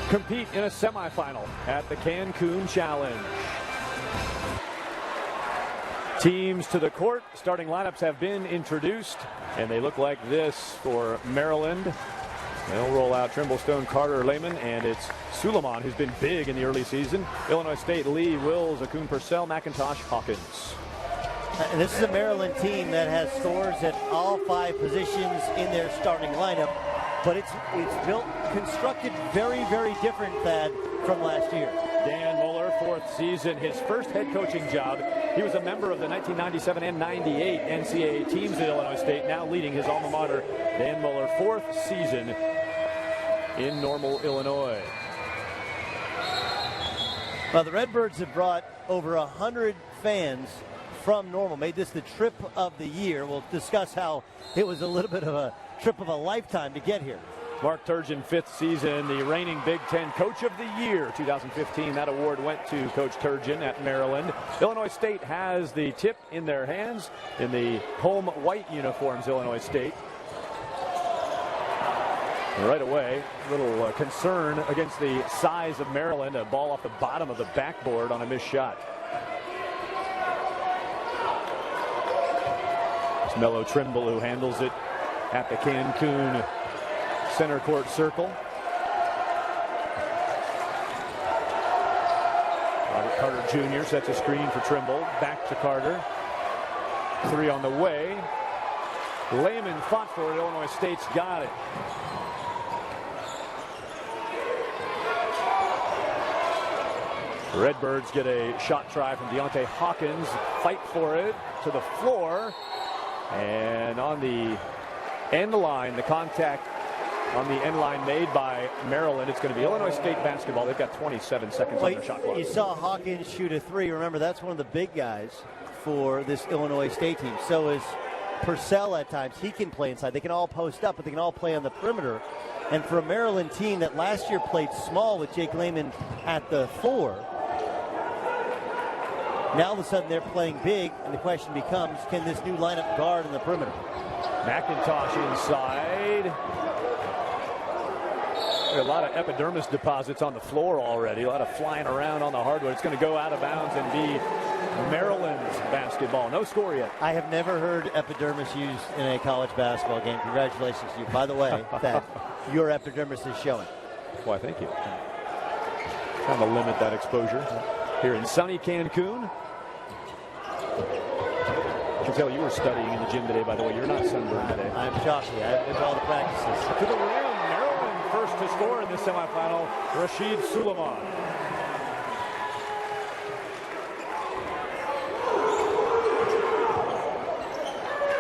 compete in a semifinal at the Cancun Challenge. Teams to the court. Starting lineups have been introduced, and they look like this for Maryland. They'll roll out Trimble, Stone, Carter, Lehman, and it's Suleiman, who's been big in the early season. Illinois State, Lee, Wills, Akun, Purcell, McIntosh, Hawkins. And this is a Maryland team that has scores at all 5 positions in their starting lineup, but it's built, constructed very, very different, Thad, from last year. Dan Mueller, 4th season, his first head coaching job. He was a member of the 1997 and 98 NCAA teams at Illinois State, now leading his alma mater. Dan Mueller, 4th season in Normal, Illinois. Well, the Redbirds have brought over 100 fans from Normal, made this the trip of the year. We'll discuss how it was a little bit of a trip of a lifetime to get here. Mark Turgeon, 5th season, the reigning Big Ten Coach of the Year, 2015. That award went to Coach Turgeon at Maryland. Illinois State has the tip in their hands in the home white uniforms, Illinois State. And right away, a little concern against the size of Maryland. A ball off the bottom of the backboard on a missed shot. It's Melo Trimble who handles it at the Cancun center court circle. Robert Carter Jr. sets a screen for Trimble. Back to Carter. 3 on the way. Lehman fought for it. Illinois State's got it. The Redbirds get a shot try from Deontay Hawkins. Fight for it to the floor. And on the end line, the contact on the end line made by Maryland. It's going to be Illinois State basketball. They've got 27 seconds on their shot clock. You saw Hawkins shoot a 3. Remember, that's one of the big guys for this Illinois State team. So is Purcell at times. He can play inside. They can all post up, but they can all play on the perimeter. And for a Maryland team that last year played small with Jake Lehman at the 4, now all of a sudden they're playing big, and the question becomes, can this new lineup guard in the perimeter? McIntosh inside. A lot of epidermis deposits on the floor already. A lot of flying around on the hardwood. It's going to go out of bounds and be Maryland's basketball. No score yet. I have never heard epidermis used in a college basketball game. Congratulations to you. By the way, that your epidermis is showing. Why, thank you. Trying to limit that exposure here in sunny Cancun. I can tell you were studying in the gym today, by the way. You're not sunburned today. I'm shocking. I've been to all the practices. To the rim, Maryland first to score in this semifinal, Rashid Suleiman.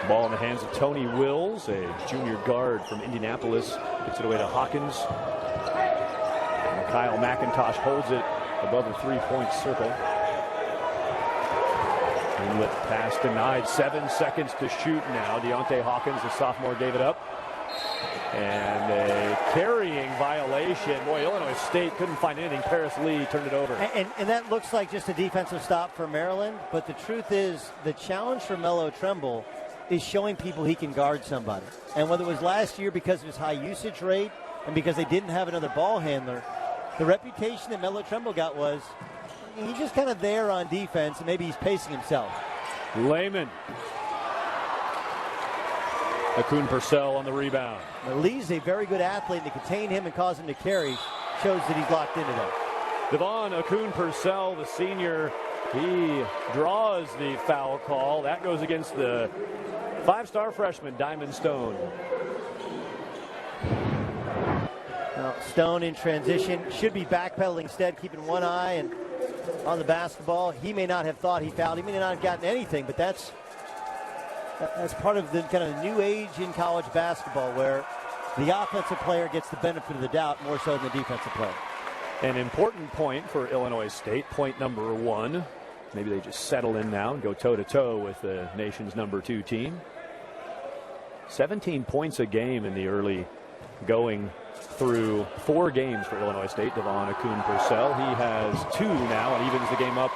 Ball in the hands of Tony Wills, a junior guard from Indianapolis. Gets it away to Hawkins. And Kyle McIntosh holds it above the three-point circle. Inlet pass denied. 7 seconds to shoot now. Deontay Hawkins, the sophomore, gave it up. And a carrying violation. Boy, Illinois State couldn't find anything. Paris Lee turned it over. And that looks like just a defensive stop for Maryland. But the truth is, the challenge for Melo Trimble is showing people he can guard somebody. And whether it was last year because of his high usage rate and because they didn't have another ball handler, the reputation that Melo Trimble got was he's just kind of there on defense, and maybe he's pacing himself. Lehman. Akun Purcell on the rebound. Now, Lee's a very good athlete, and to contain him and cause him to carry shows that he's locked into that. Devon Akun Purcell, the senior, he draws the foul call. That goes against the 5-star freshman, Diamond Stone. Now, Stone in transition, should be backpedaling instead, keeping one eye and on the basketball. He may not have thought he fouled. He may not have gotten anything, but that's part of the kind of new age in college basketball where the offensive player gets the benefit of the doubt more so than the defensive player. An important point for Illinois State, point number 1. Maybe they just settle in now and go toe-to-toe with the nation's number 2 team. 17 points a game in the early going through 4 games for Illinois State. Devon Akun Purcell, he has 2 now and evens the game up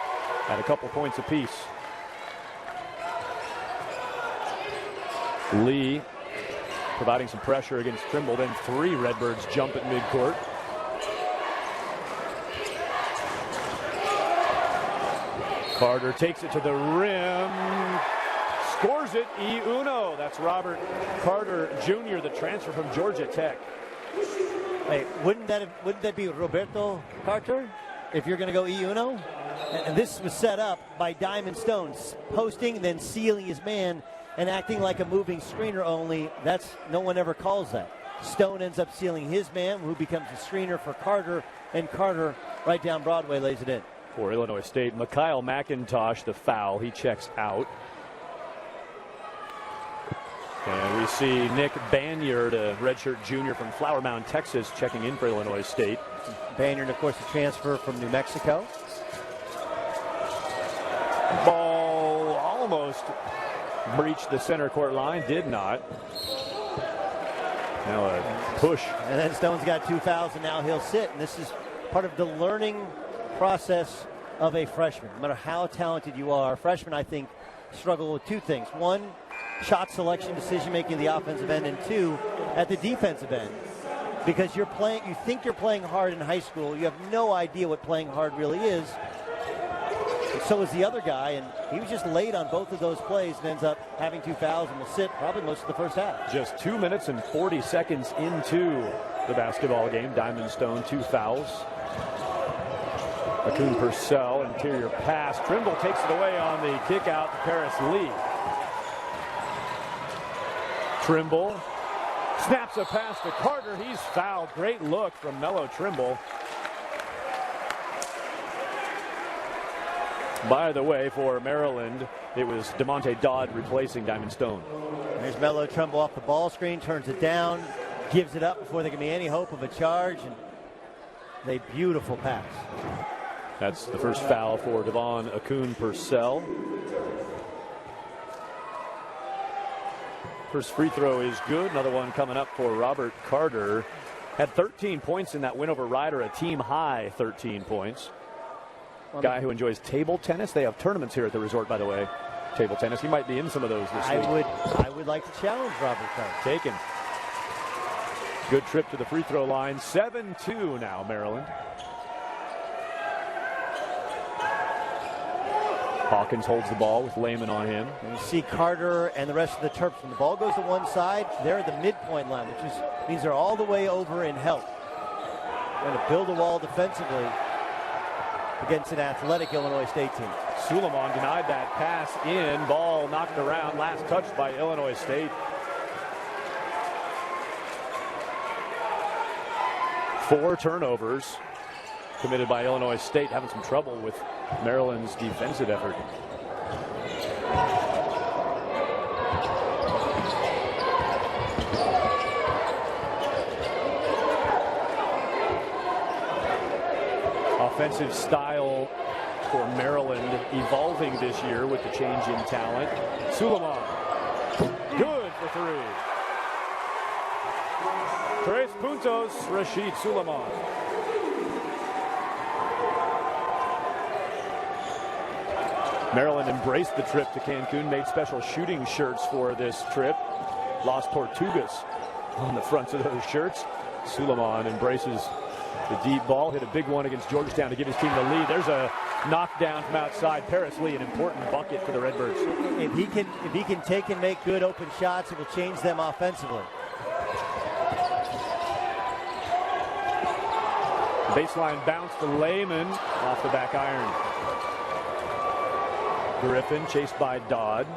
at a couple points apiece. Lee providing some pressure against Trimble. Then 3 Redbirds jump at midcourt. Carter takes it to the rim. Scores it, E-Uno. That's Robert Carter Jr., the transfer from Georgia Tech. Hey, wouldn't that be Roberto Carter if you're going to go E-Uno? And this was set up by Diamond Stone, posting and then sealing his man and acting like a moving screener only. No one ever calls that. Stone ends up sealing his man, who becomes a screener for Carter, and Carter right down Broadway lays it in. For Illinois State, Mikhail McIntosh, the foul. He checks out. And we see Nick Banyard, a redshirt junior from Flower Mound, Texas, checking in for Illinois State. Banyard, of course, a transfer from New Mexico. Ball almost breached the center court line, did not. Now a push. And then Stone's got 2 fouls, and now he'll sit. And this is part of the learning process of a freshman. No matter how talented you are, freshmen, I think, struggle with 2 things. 1, shot selection, decision-making at the offensive end, and 2, at the defensive end. Because you think you're playing hard in high school. You have no idea what playing hard really is. And so is the other guy, and he was just late on both of those plays and ends up having 2 fouls and will sit probably most of the first half. Just 2 minutes and 40 seconds into the basketball game. Diamond Stone, 2 fouls. Akun Purcell, interior pass. Trimble takes it away on the kick out to Paris Lee. Trimble snaps a pass to Carter. He's fouled. Great look from Melo Trimble. By the way, for Maryland, it was DeMonte Dodd replacing Diamond Stone. There's Melo Trimble off the ball screen, turns it down, gives it up before there can be any hope of a charge, and a beautiful pass. That's the first foul for Devon Akun Purcell. First free throw is good. Another one coming up for Robert Carter. Had 13 points in that win over Rider, a team high 13 points. Guy who enjoys table tennis. They have tournaments here at the resort, by the way. Table tennis. He might be in some of those this week. I would like to challenge Robert Carter. Taken. Good trip to the free throw line. 7-2 now, Maryland. Hawkins holds the ball with Lehman on him. And you see Carter and the rest of the Terps. When the ball goes to one side, they're at the midpoint line, which means they're all the way over in help. Going to build a wall defensively against an athletic Illinois State team. Suleiman denied that pass in. Ball knocked around. Last touch by Illinois State. 4 turnovers committed by Illinois State, having some trouble with Maryland's defensive effort. Offensive style for Maryland evolving this year with the change in talent. Suleiman, good for 3. 3 puntos, Rashid Suleiman. Maryland embraced the trip to Cancun, made special shooting shirts for this trip. Las Tortugas on the fronts of those shirts. Suleiman embraces the deep ball, hit a big one against Georgetown to give his team the lead. There's a knockdown from outside. Paris Lee, an important bucket for the Redbirds. If he can take and make good open shots, it will change them offensively. Baseline bounce to Lehman off the back iron. Griffin chased by Dodd.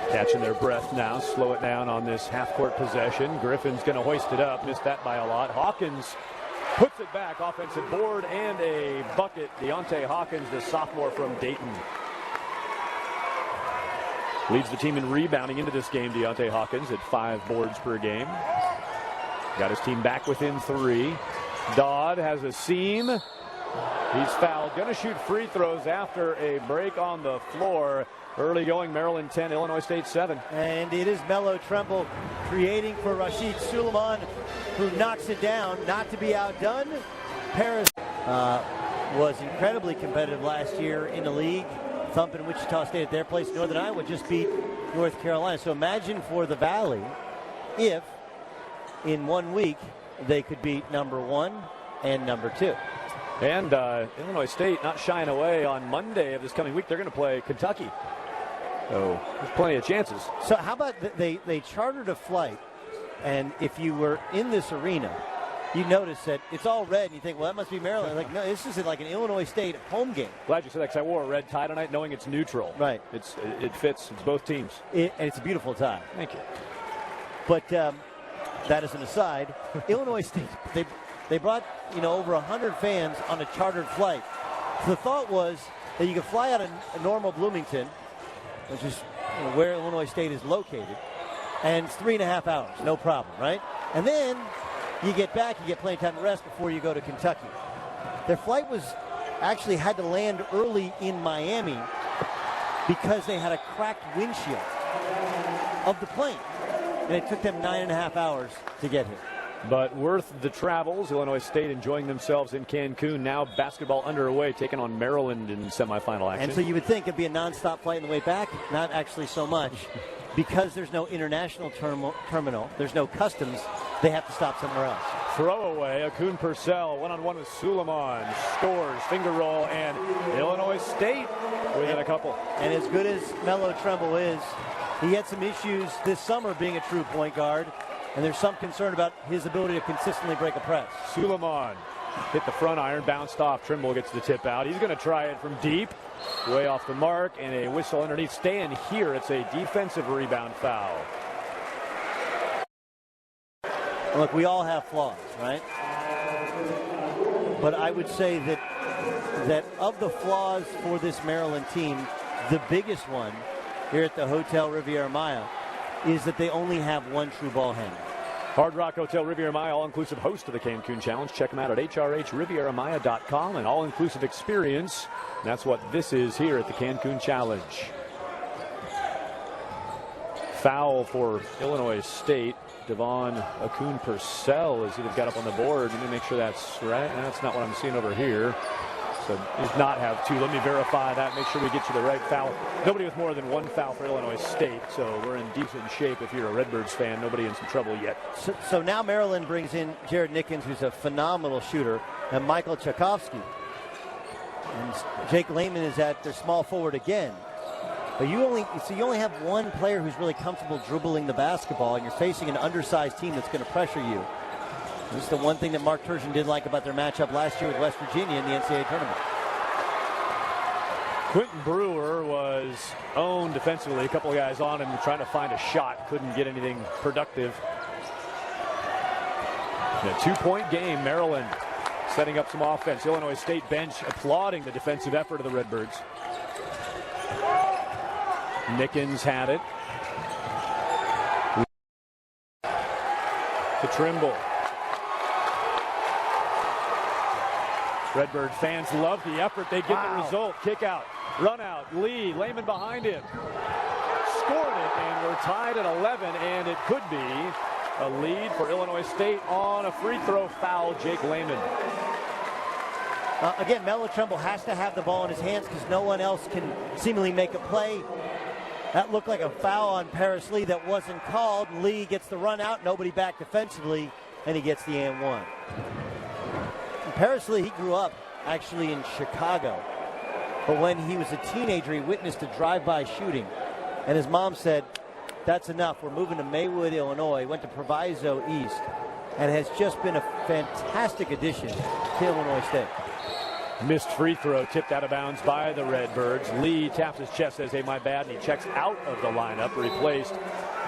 Catching their breath now. Slow it down on this half-court possession. Griffin's going to hoist it up. Missed that by a lot. Hawkins puts it back. Offensive board and a bucket. Deontay Hawkins, the sophomore from Dayton. Leads the team in rebounding into this game. Deontay Hawkins at 5 boards per game. Got his team back within 3. Dodd has a seam. He's fouled. Going to shoot free throws after a break on the floor. Early going, Maryland 10, Illinois State 7. And it is Melo Trimble creating for Rashid Suleiman, who knocks it down. Not to be outdone, Paris was incredibly competitive last year in the league. Thumping Wichita State at their place. Northern Iowa just beat North Carolina. So imagine for the Valley if in 1 week they could beat number 1 and number 2. And Illinois State not shying away on Monday of this coming week. They're going to play Kentucky. So there's plenty of chances. So how about they chartered a flight, and if you were in this arena, you notice that it's all red, and you think, well, that must be Maryland. Like, no, this is like an Illinois State home game. Glad you said that, because I wore a red tie tonight knowing it's neutral. Right. It fits. It's both teams. And it's a beautiful tie. Thank you. But that is an aside. Illinois State, they brought over 100 fans on a chartered flight. So the thought was that you could fly out of normal Bloomington, which is where Illinois State is located, and it's 3.5 hours, no problem, right? And then you get back, you get plenty of time to rest before you go to Kentucky. Their flight actually had to land early in Miami because they had a cracked windshield of the plane, and it took them 9.5 hours to get here. But worth the travels. Illinois State enjoying themselves in Cancun. Now basketball underway, taking on Maryland in semifinal action. And so you would think it'd be a nonstop flight on the way back. Not actually so much. Because there's no international terminal, there's no customs, they have to stop somewhere else. Throwaway, Akun Purcell, one-on-one with Suleiman, scores, finger roll, and Illinois State within a couple. And as good as Melo Tremble is, he had some issues this summer being a true point guard, and there's some concern about his ability to consistently break a press. Suleiman hit the front iron, bounced off. Trimble gets the tip out. He's going to try it from deep. Way off the mark, and a whistle underneath. Staying here, it's a defensive rebound foul. Look, we all have flaws, right? But I would say that of the flaws for this Maryland team, the biggest one here at the Hotel Riviera Maya is that they only have one true ball handler. Hard Rock Hotel Riviera Maya, all-inclusive host of the Cancun Challenge. Check them out at hrhrivieramaya.com. An all-inclusive experience. That's what this is here at the Cancun Challenge. Foul for Illinois State. Devon Akun Purcell is either got up on the board. Let me make sure that's right. That's not what I'm seeing over here. So does not have two. Let me verify that. Make sure we get you the right foul. Nobody with more than one foul for Illinois State. So we're in decent shape if you're a Redbirds fan. Nobody in some trouble yet. So now Maryland brings in Jared Nickens, who's a phenomenal shooter, and Michael Tchaikovsky. And Jake Lehman is at their small forward again. But you only have one player who's really comfortable dribbling the basketball, and you're facing an undersized team that's going to pressure you. This is the one thing that Mark Turgeon did like about their matchup last year with West Virginia in the NCAA tournament. Quentin Brewer was owned defensively. A couple of guys on him trying to find a shot. Couldn't get anything productive. In a 2-point game, Maryland setting up some offense. Illinois State bench applauding the defensive effort of the Redbirds. Nickens had it. To Trimble. Redbird fans love the effort. They get the result. Kick out. Run out. Lee. Lehman behind him. Scored it, and we're tied at 11, and it could be a lead for Illinois State on a free throw foul. Jake Lehman. Again, Melo Tremble has to have the ball in his hands because no one else can seemingly make a play. That looked like a foul on Paris Lee that wasn't called. Lee gets the run out, nobody back defensively, and he gets the and one. Paris Lee, he grew up actually in Chicago. But when he was a teenager, he witnessed a drive-by shooting. And his mom said, that's enough. We're moving to Maywood, Illinois. He went to Proviso East and has just been a fantastic addition to Illinois State. Missed free throw, tipped out of bounds by the Redbirds. Lee taps his chest, says, hey, my bad, and he checks out of the lineup, replaced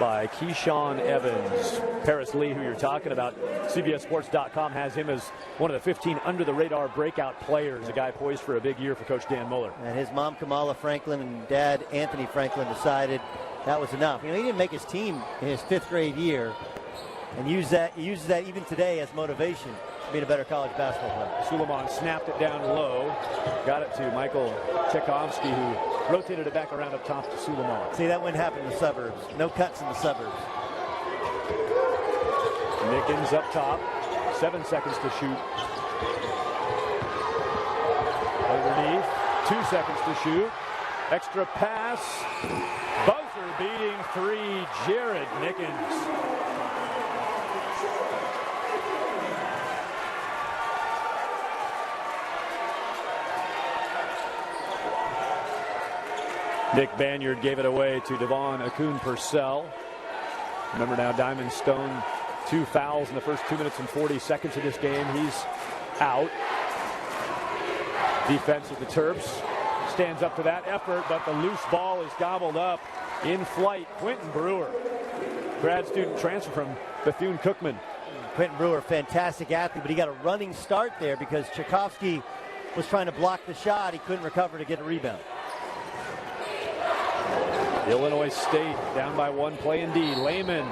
by Keyshawn Evans. Paris Lee, who you're talking about, CBSSports.com has him as one of the 15 under-the-radar breakout players, a guy poised for a big year for Coach Dan Muller. And his mom, Kamala Franklin, and dad, Anthony Franklin, decided that was enough. You know, he didn't make his team in his 5th grade year, and he uses that even today as motivation to be a better college basketball player. Suleiman snapped it down low, got it to Michael Tchaikovsky, who rotated it back around up top to Suleiman. See, that wouldn't happen in the suburbs. No cuts in the suburbs. Nickens up top, 7 seconds to shoot. Underneath, 2 seconds to shoot. Extra pass, buzzer beating three, Jared Nickens. Nick Banyard gave it away to Devon Akun-Purcell. Remember now, Diamond Stone, 2 fouls in the first 2 minutes and 40 seconds of this game. He's out. Defense of the Terps stands up to that effort, but the loose ball is gobbled up in flight. Quentin Brewer, grad student transfer from Bethune-Cookman. Quentin Brewer, fantastic athlete, but he got a running start there because Tchaikovsky was trying to block the shot. He couldn't recover to get a rebound. Illinois State down by 1 play indeed. Lehman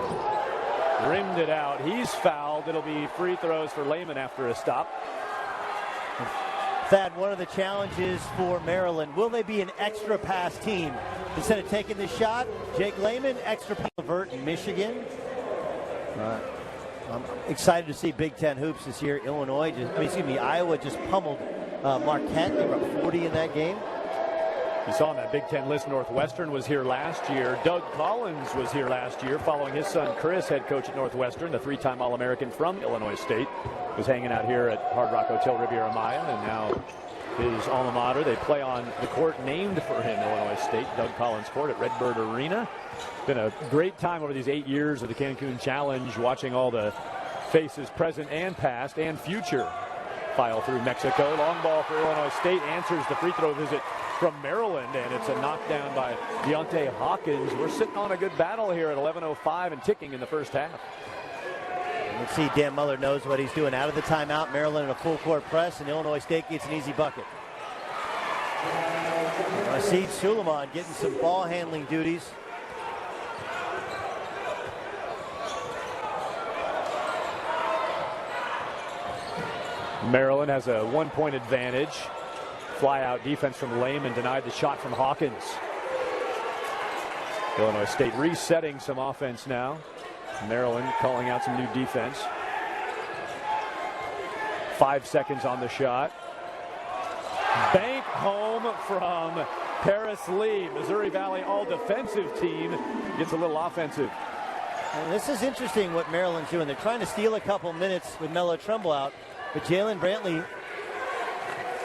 rimmed it out. He's fouled. It'll be free throws for Lehman after a stop. Thad, one of the challenges for Maryland, will they be an extra pass team? Instead of taking the shot, Jake Lehman, extra pass avert in Michigan. I'm excited to see Big Ten hoops this year. Iowa just pummeled Marquette. They were up 40 in that game. You saw on that Big Ten list, Northwestern was here last year. Doug Collins was here last year, following his son Chris, head coach at Northwestern. The 3-time All-American from Illinois State was hanging out here at Hard Rock Hotel Riviera Maya, and now his alma mater. They play on the court named for him, Illinois State, Doug Collins Court at Redbird Arena. Been a great time over these 8 years of the Cancun Challenge, watching all the faces present and past and future file through Mexico. Long ball for Illinois State, answers the free throw visit from Maryland, and it's a knockdown by Deontay Hawkins. We're sitting on a good battle here at 11:05 and ticking in the first half. Let's see, Dan Muller knows what he's doing. Out of the timeout, Maryland in a full court press, and Illinois State gets an easy bucket. Rashid Suleiman getting some ball handling duties. Maryland has a 1-point advantage. Fly-out defense from Lehman denied the shot from Hawkins. Illinois State resetting some offense now. Maryland calling out some new defense. 5 seconds on the shot. Bank home from Paris Lee. Missouri Valley all-defensive team gets a little offensive. And this is interesting what Maryland's doing. They're trying to steal a couple minutes with Melo Trumbull out, but Jalen Brantley,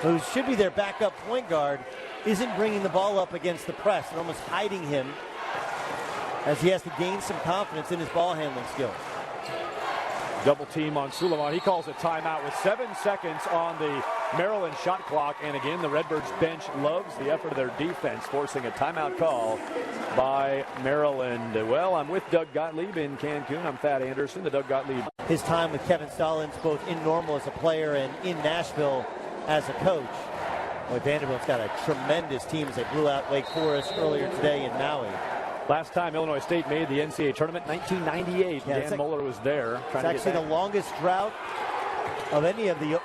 who should be their backup point guard, isn't bringing the ball up against the press. They're almost hiding him as he has to gain some confidence in his ball handling skills. Double team on Suleiman. He calls a timeout with 7 seconds on the Maryland shot clock. And again, the Redbirds bench loves the effort of their defense, forcing a timeout call by Maryland. Well, I'm with Doug Gottlieb in Cancun. I'm Thad Anderson, the Doug Gottlieb. His time with Kevin Stallings, both in Normal as a player and in Nashville as a coach. Boy, Vanderbilt's got a tremendous team as they blew out Wake Forest earlier today in Maui. Last time Illinois State made the NCAA tournament, 1998. Yeah, Dan Muller was there. It's actually the longest drought of any of the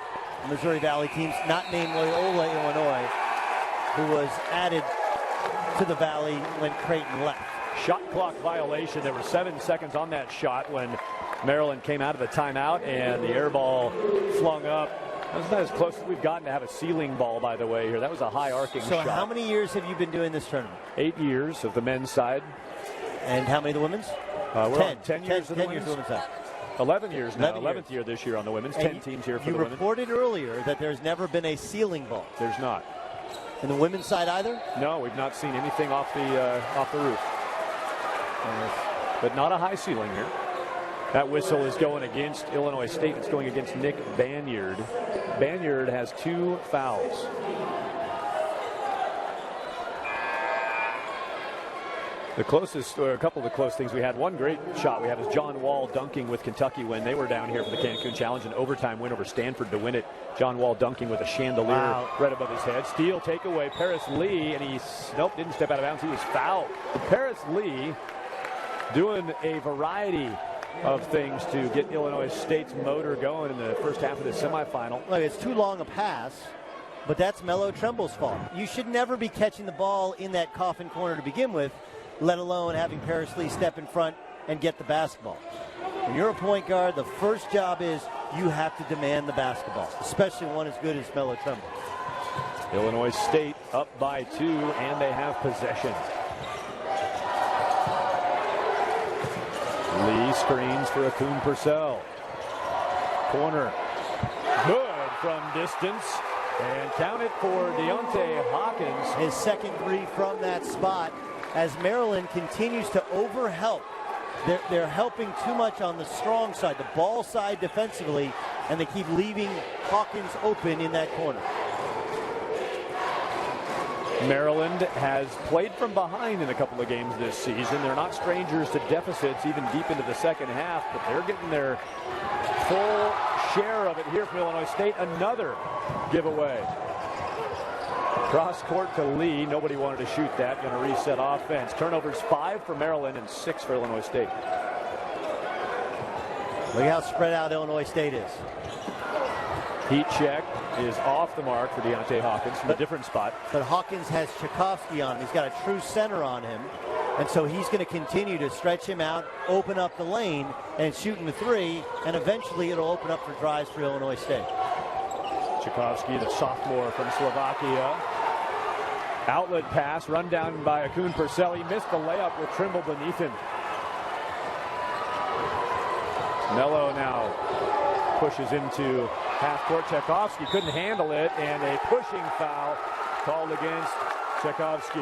Missouri Valley teams, not named Loyola, Illinois, who was added to the Valley when Creighton left. Shot clock violation. There were 7 seconds on that shot when Maryland came out of the timeout, and the air ball flung up. That's not as close as we've gotten to have a ceiling ball, by the way, here. That was a high arcing shot. So how many years have you been doing this tournament? 8 years of the men's side. And how many of the women's? We're 10 years of the 10 years of the women's side. 11 years now. 11th year this year on the women's. And 10 teams here for the women. You reported earlier that there's never been a ceiling ball. There's not. And the women's side either? No, we've not seen anything off the roof. But not a high ceiling here. That whistle is going against Illinois State. It's going against Nick Banyard. Banyard has 2 fouls. The closest, or a couple of the close things we had, one great shot we had is John Wall dunking with Kentucky when they were down here for the Cancun Challenge, an overtime win over Stanford to win it. John Wall dunking with a chandelier right above his head. Steal takeaway, Paris Lee, and he didn't step out of bounds. He was fouled. Paris Lee doing a variety of things to get Illinois State's motor going in the first half of the semifinal. Look, it's too long a pass, but that's Melo Tremble's fault. You should never be catching the ball in that coffin corner to begin with, let alone having Paris Lee step in front and get the basketball. When you're a point guard, the first job is you have to demand the basketball, especially one as good as Melo Tremble. Illinois State up by 2, and they have possession. Screens for Akun Purcell. Corner. Good from distance. And count it for Deontay Hawkins. His second three from that spot as Maryland continues to overhelp. They're helping too much on the strong side, the ball side defensively, and they keep leaving Hawkins open in that corner. Maryland has played from behind in a couple of games this season. They're not strangers to deficits even deep into the second half, but they're getting their full share of it here from Illinois State. Another giveaway. Cross court to Lee. Nobody wanted to shoot that. Going to reset offense. Turnovers 5 for Maryland and 6 for Illinois State. Look how spread out Illinois State is. Heat check is off the mark for Deontay Hawkins from a different spot. But Hawkins has Tchaikovsky on him. He's got a true center on him. And so he's going to continue to stretch him out, open up the lane, and shoot him a three. And eventually it'll open up for drives for Illinois State. Tchaikovsky, the sophomore from Slovakia. Outlet pass, run down by Akun Purcell. He missed the layup with Trimble beneath him. Mello now pushes into half court. Tchaikovsky couldn't handle it, and a pushing foul called against Tchaikovsky.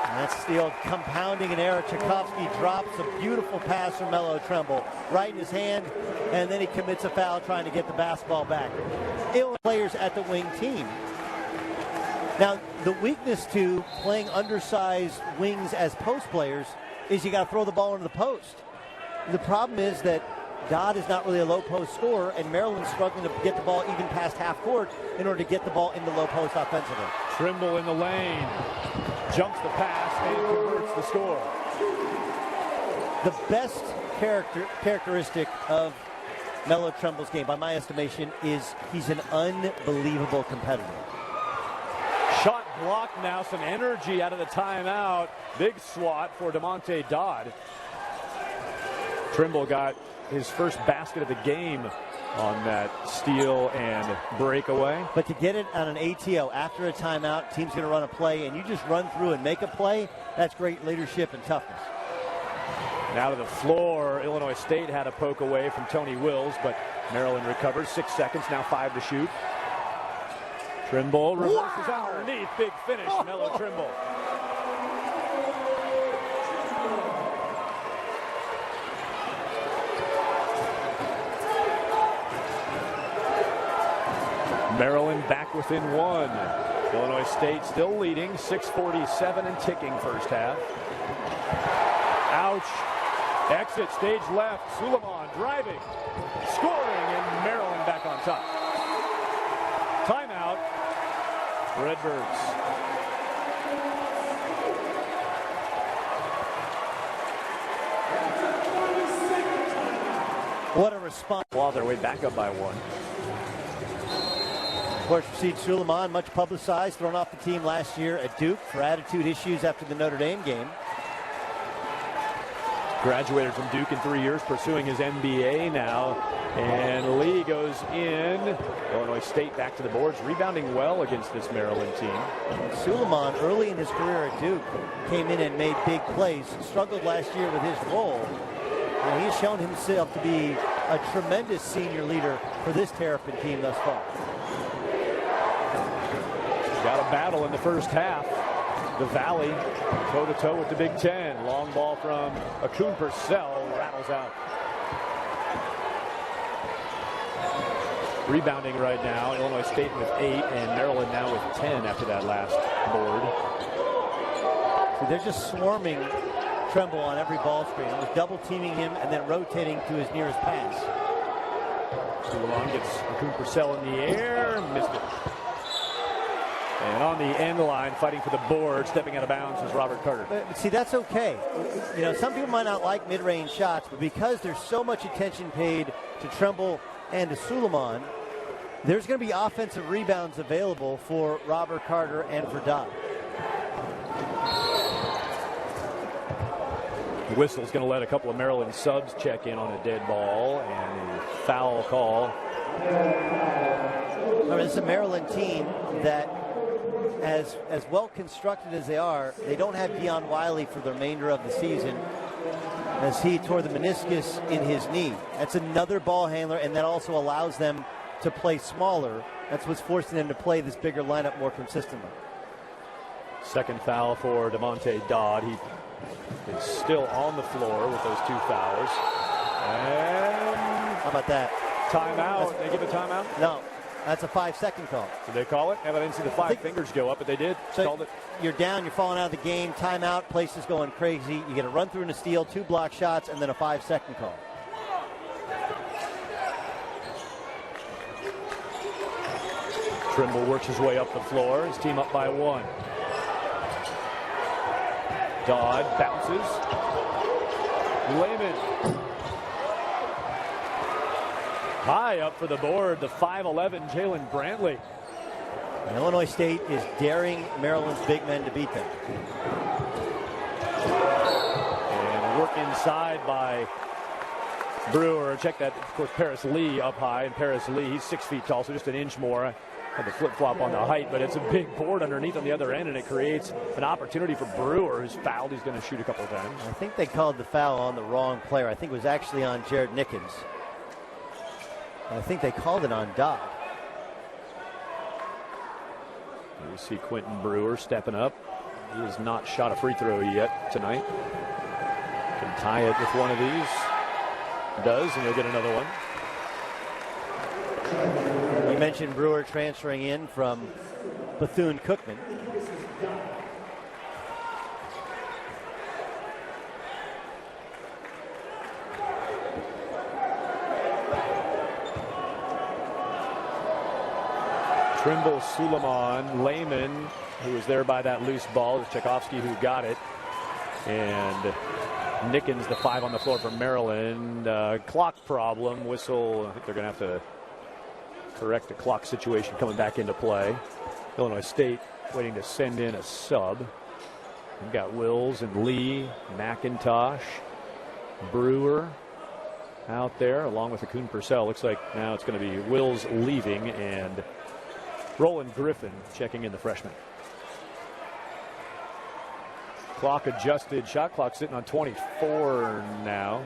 And that's the old compounding an error. Tchaikovsky drops a beautiful pass from Mello Trimble right in his hand, and then he commits a foul trying to get the basketball back. Illinois players at the wing team. Now, the weakness to playing undersized wings as post players is you got to throw the ball into the post. The problem is that Dodd is not really a low post scorer, and Maryland's struggling to get the ball even past half court in order to get the ball in the low post offensively. Trimble in the lane, jumps the pass, and converts the score. The best characteristic of Mello Trimble's game, by my estimation, is he's an unbelievable competitor. Shot blocked now, some energy out of the timeout. Big swat for DeMonte Dodd. Trimble got his first basket of the game on that steal and breakaway. But to get it on an ATO after a timeout, team's going to run a play, and you just run through and make a play, that's great leadership and toughness. Now to the floor, Illinois State had a poke away from Tony Wills, but Maryland recovers. 6 seconds, now 5 to shoot. Trimble reverses underneath. Big finish, Mello Trimble. Maryland back within 1. Illinois State still leading, 6:47 and ticking first half. Ouch. Exit stage left. Suleiman driving, scoring, and Maryland back on top. Timeout. Redbirds. What a response. While their way back up by 1. Of course, Rashid Suleiman, much publicized, thrown off the team last year at Duke for attitude issues after the Notre Dame game. Graduated from Duke in 3 years, pursuing his MBA now. And Lee goes in. Illinois State back to the boards, rebounding well against this Maryland team. Suleiman, early in his career at Duke, came in and made big plays. Struggled last year with his role. And he has shown himself to be a tremendous senior leader for this Terrapin team thus far. Got a battle in the first half. The Valley toe-to-toe with the Big Ten. Long ball from Akun Purcell, rattles out. Rebounding right now, Illinois State with 8 and Maryland now with 10 after that last board. So they're just swarming Trimble on every ball screen. It was double teaming him and then rotating to his nearest pass. Suleiman gets Akun Purcell in the air, missed it. And on the end line, fighting for the board, stepping out of bounds is Robert Carter. But see, that's okay. You know, some people might not like mid-range shots, but because there's so much attention paid to Trimble and to Suleiman, there's going to be offensive rebounds available for Robert Carter and for Dodd. The whistle's going to let a couple of Maryland subs check in on a dead ball and a foul call. It's a Maryland team that, as well constructed as they are, they don't have Deion Wiley for the remainder of the season. as he tore the meniscus in his knee. That's another ball handler, and that also allows them to play smaller. That's what's forcing them to play this bigger lineup more consistently. Second foul for DeMonte Dodd. He is still on the floor with those 2 fouls. And how about that? Timeout. They give a timeout? No. That's a 5-second call. Did they call it? I didn't see the 5 fingers go up, but they did. So Called it. You're down, you're falling out of the game, timeout, place is going crazy. You get a run through and a steal, 2 block shots, and then a 5-second call. Trimble works his way up the floor. His team up by 1. Dodd bounces. Layman. High up for the board, the 5'11" Jalen Brantley. And Illinois State is daring Maryland's big men to beat them. And work inside by Brewer. Check that, of course, Paris Lee up high. And Paris Lee, he's 6 feet tall, so just an inch more. Had the flip-flop on the height, but it's a big board underneath on the other end, and it creates an opportunity for Brewer, who's fouled. He's going to shoot a couple of times. I think they called the foul on the wrong player. I think it was actually on Jared Nickens. I think they called it on Dodd. You see Quentin Brewer stepping up. He has not shot a free throw yet tonight. Can tie it with one of these. Does, and he'll get another one. We mentioned Brewer transferring in from Bethune-Cookman. Trimble, Suleiman, Layman, who was there by that loose ball. It was Tchaikovsky who got it. And Nickens, the 5 on the floor for Maryland. Clock problem, whistle. I think they're going to have to correct the clock situation coming back into play. Illinois State waiting to send in a sub. We've got Wills and Lee, McIntosh, Brewer out there along with Akun Purcell. Looks like now it's going to be Wills leaving and Roland Griffin checking in, the freshman. Clock adjusted. Shot clock sitting on 24 now.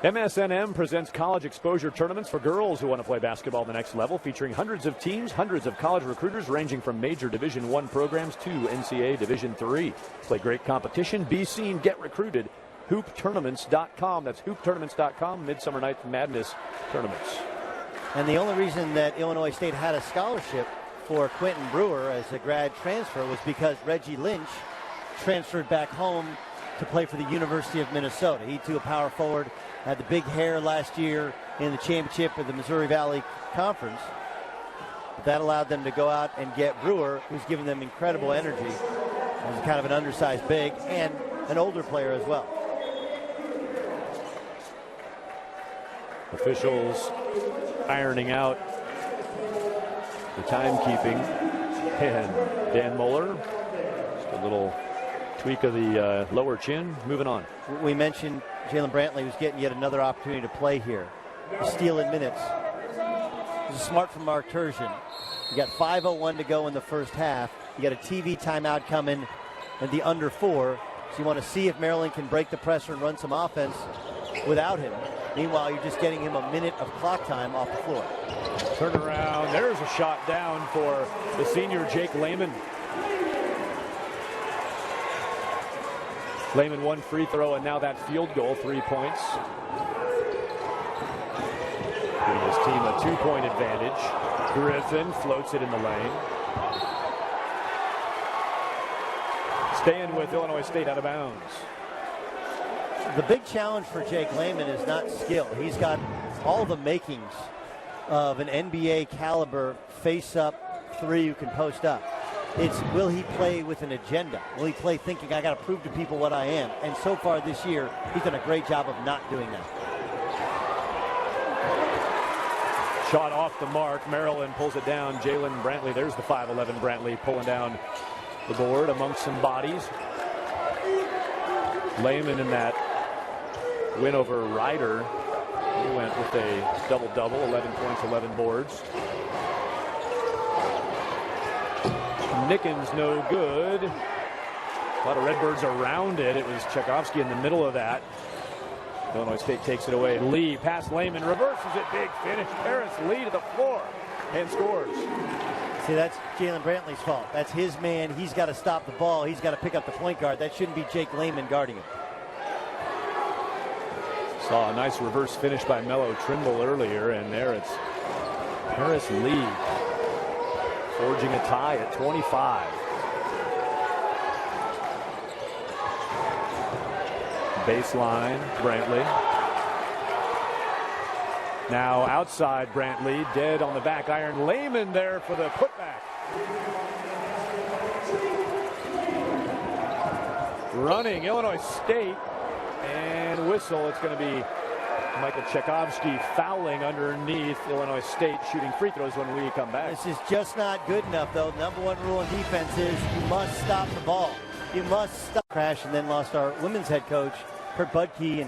MSNM presents college exposure tournaments for girls who want to play basketball at the next level, featuring hundreds of teams, hundreds of college recruiters ranging from major Division I programs to NCAA Division III. Play great competition, be seen, get recruited. HoopTournaments.com. That's HoopTournaments.com. Midsummer Night Madness tournaments. And the only reason that Illinois State had a scholarship for Quentin Brewer as a grad transfer was because Reggie Lynch transferred back home to play for the University of Minnesota. He, too, a power forward, had the big hair last year in the championship of the Missouri Valley Conference. But that allowed them to go out and get Brewer, who's given them incredible energy as kind of an undersized big and an older player as well. Officials ironing out the timekeeping. And Dan Moeller, just a little tweak of the lower chin. Moving on. We mentioned Jalen Brantley was getting yet another opportunity to play here. The steal in minutes. This is smart from Mark Turgeon. You got 5:01 to go in the first half. You got a TV timeout coming at the under 4. So you want to see if Maryland can break the pressure and run some offense without him. Meanwhile, you're just getting him a minute of clock time off the floor. Turn around. There's a shot down for the senior Jake Layman. Layman one free throw and now that field goal, 3 points. Giving his team a 2-point advantage. Griffin floats it in the lane. Staying with Illinois State out of bounds. The big challenge for Jake Layman is not skill. He's got all the makings of an NBA caliber face-up three who can post up. It's will he play with an agenda? Will he play thinking I got to prove to people what I am? And so far this year, he's done a great job of not doing that. Shot off the mark. Maryland pulls it down. Jalen Brantley. There's the 5'11" Brantley pulling down the board amongst some bodies. Layman in that win over Ryder. He went with a double-double, 11 points, 11 boards. Nickens no good. A lot of Redbirds around it. It was Tchaikovsky in the middle of that. Illinois State takes it away. Lee, past Lehman, reverses it. Big finish. Paris Lee to the floor and scores. See, that's Jalen Brantley's fault. That's his man. He's got to stop the ball. He's got to pick up the point guard. That shouldn't be Jake Lehman guarding him. Saw a nice reverse finish by Melo Trimble earlier, and there it's Paris Lee forging a tie at 25. Baseline, Brantley. Now outside Brantley, dead on the back iron. Lehman there for the putback. Running Illinois State, and whistle. It's going to be Michael Tchaikovsky fouling underneath Illinois State, shooting free throws when we come back. This is just not good enough, though. Number one rule in defense is you must stop the ball. You must stop. Crash, and then lost our women's head coach, Kurt Budke,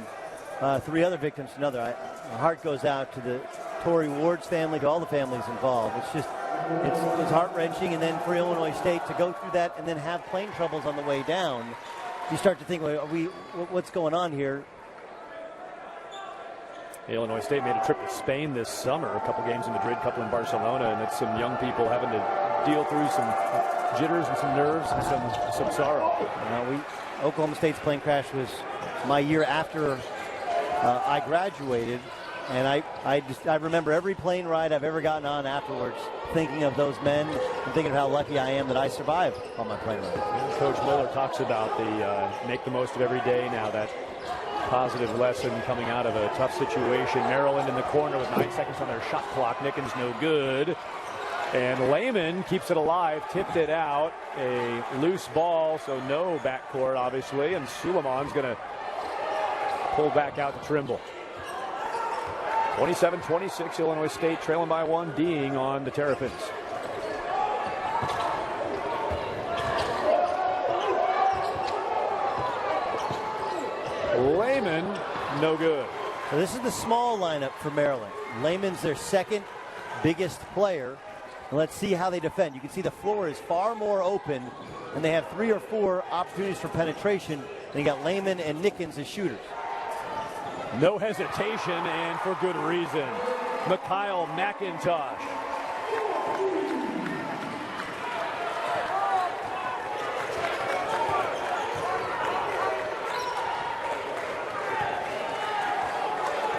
and 3 other victims. Our heart goes out to the Tory Ward's family, to all the families involved. It's heart-wrenching, and then for Illinois State to go through that and then have plane troubles on the way down, you start to think, well, what's going on here? Illinois State made a trip to Spain this summer, a couple games in Madrid, a couple in Barcelona, and it's some young people having to deal through some jitters and some nerves and some sorrow. Oklahoma State's plane crash was my year after I graduated, and I remember every plane ride I've ever gotten on afterwards, thinking of those men and thinking of how lucky I am that I survived on my plane ride. Yeah, Coach Muller talks about the make the most of every day now, that positive lesson coming out of a tough situation. Maryland in the corner with 9 seconds on their shot clock. Nickens no good. And Lehman keeps it alive, tipped it out. A loose ball, so no backcourt, obviously. And Suleiman's going to pull back out to Trimble. 27-26, Illinois State trailing by 1, D'ing on the Terrapins. Lehman, no good. So this is the small lineup for Maryland. Lehman's their second biggest player. And let's see how they defend. You can see the floor is far more open, and they have 3 or 4 opportunities for penetration. And you got Lehman and Nickens as shooters. No hesitation, and for good reason. Mikhail McIntosh.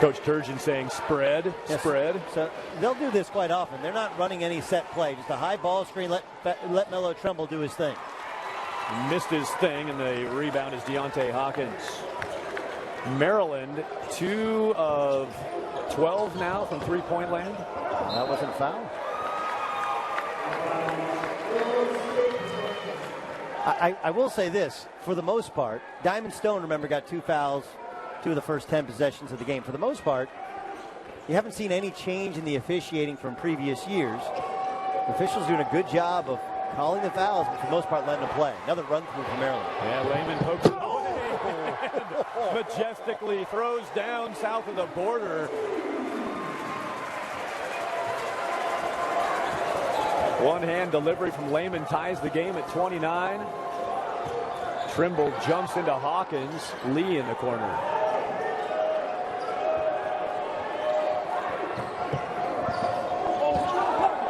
Coach Turgeon saying spread, yes. Spread. So they'll do this quite often. They're not running any set play. Just a high ball screen, let Melo Trimble do his thing. Missed his thing, and the rebound is Deontay Hawkins. Maryland, 2 of 12 now from three-point land. That wasn't foul. I will say this, for the most part, Diamond Stone, remember, got 2 fouls, 2 of the first 10 possessions of the game. For the most part, you haven't seen any change in the officiating from previous years. The officials doing a good job of calling the fouls, but for the most part letting them play. Another run through for Maryland. Yeah, Lehman pokes it. Majestically throws down south of the border. One-hand delivery from Lehman ties the game at 29. Trimble jumps into Hawkins. Lee in the corner.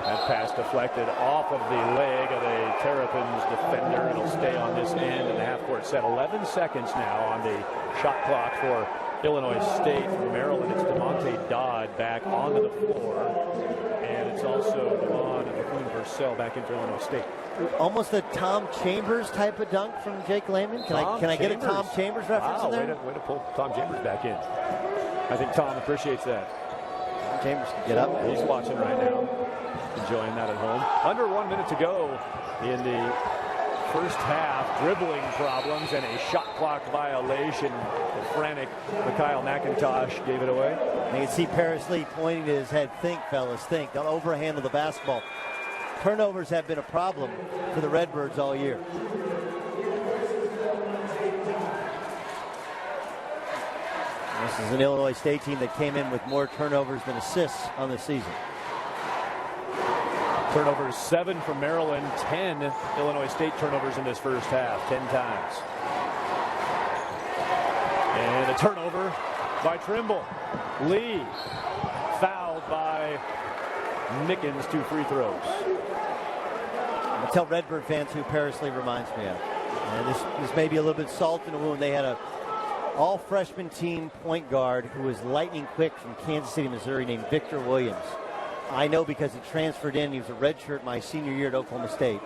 That pass deflected off of the leg of a Terrapins defender. It'll stay on this end in the half-court set. 11 seconds now on the shot clock for Illinois State. From Maryland, it's DeMonte Dodd back onto the floor. And it's also Devon and Purcell back into Illinois State. Almost a Tom Chambers type of dunk from Jake Lehman. Can I get a Tom Chambers reference in there? Way to pull Tom Chambers back in. I think Tom appreciates that. Tom Chambers can get up. He's watching right now, enjoying that at home. Under 1 minute to go in the first half. Dribbling problems and a shot clock violation. The frantic Mikhail McIntosh gave it away. You can see Paris Lee pointing to his head. Think, fellas, think. Don't overhandle the basketball. Turnovers have been a problem for the Redbirds all year. This is an Illinois State team that came in with more turnovers than assists on the season. Turnovers 7 for Maryland, 10 Illinois State turnovers in this first half, 10 times. And a turnover by Trimble. Lee fouled by Mickens, 2 free throws. I tell Redbird fans who Paris Lee reminds me of. And this may be a little bit salt in the wound. They had a all-freshman team point guard who was lightning quick from Kansas City, Missouri, named Victor Williams. I know because he transferred in. He was a redshirt my senior year at Oklahoma State.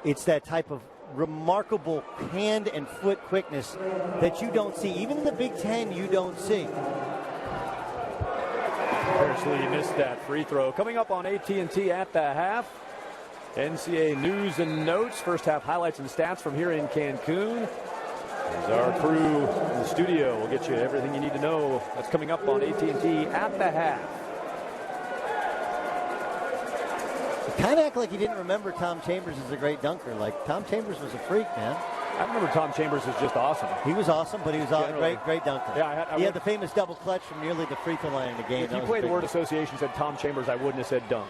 It's that type of remarkable hand and foot quickness that you don't see. Even in the Big Ten, you don't see. Paris Lee missed that free throw. Coming up on AT&T at the half, NCAA news and notes. First half highlights and stats from here in Cancun. As our crew in the studio will get you everything you need to know. That's coming up on AT&T at the half. Kind of act like you didn't remember Tom Chambers as a great dunker. Like, Tom Chambers was a freak, man. I remember Tom Chambers as just awesome. He was awesome, but he was a great dunker. Yeah, he had the famous double clutch from nearly the free throw line in the game. If you played the word association said Tom Chambers, I wouldn't have said dunk.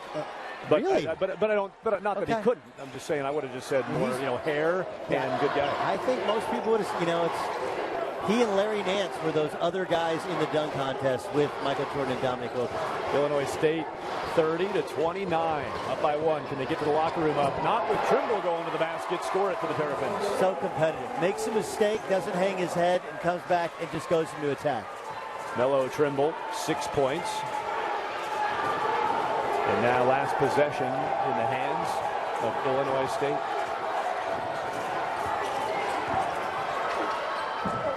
But really? But I don't. But not that he couldn't. I'm just saying I would have just said more, hair and good guy. I think most people would have. It's he and Larry Nance were those other guys in the dunk contest with Michael Jordan and Dominic Wilkins. Illinois State 30-29, up by 1. Can they get to the locker room up? Not with Trimble going to the basket. Score it for the Terrapins. So competitive. Makes a mistake, doesn't hang his head, and comes back and just goes into attack. Melo Trimble, 6 points. And now last possession in the hands of Illinois State.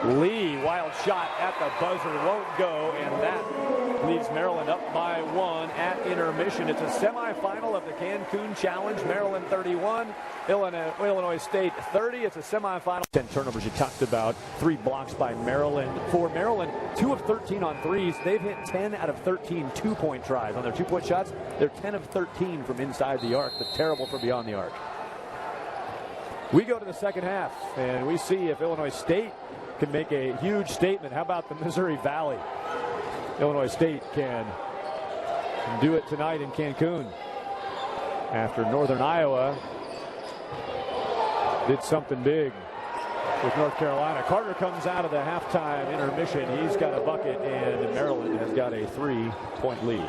Lee, wild shot at the buzzer, won't go, and that leaves Maryland up by 1 at intermission. It's a semifinal of the Cancun Challenge. Maryland 31, Illinois State 30. It's a semifinal. 10 turnovers you talked about. 3 blocks by Maryland. For Maryland, 2 of 13 on threes. They've hit 10 out of 13 two-point tries. On their 2-point shots, they're 10 of 13 from inside the arc, but terrible from beyond the arc. We go to the second half, and we see if Illinois State can make a huge statement. How about the Missouri Valley? Illinois State can do it tonight in Cancun after Northern Iowa did something big with North Carolina. Carter comes out of the halftime intermission. He's got a bucket, and Maryland has got a 3-point lead.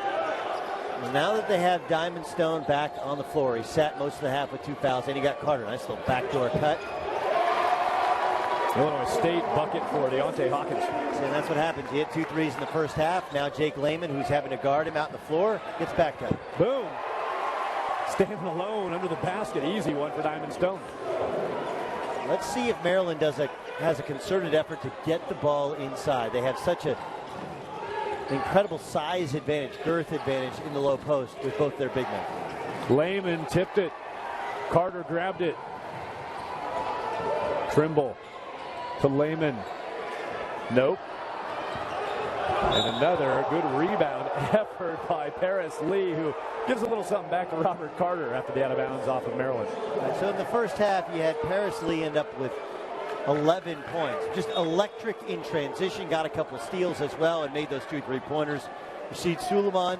Well, now that they have Diamond Stone back on the floor, he sat most of the half with 2 fouls, and he got Carter. Nice little backdoor cut. Illinois State bucket for Deontay Hawkins. And that's what happens. He hit 2 threes in the first half. Now Jake Lehman, who's having to guard him out on the floor, gets backed up. Boom. Standing alone under the basket. Easy one for Diamond Stone. Let's see if Maryland has a concerted effort to get the ball inside. They have such an incredible size advantage, girth advantage in the low post with both their big men. Lehman tipped it. Carter grabbed it. Trimble to Lehman. Nope. And another good rebound effort by Paris Lee, who gives a little something back to Robert Carter after the out-of-bounds off of Maryland. So in the first half, you had Paris Lee end up with 11 points. Just electric in transition, got a couple steals as well, and made those 2 3-pointers. Rashid Suleiman,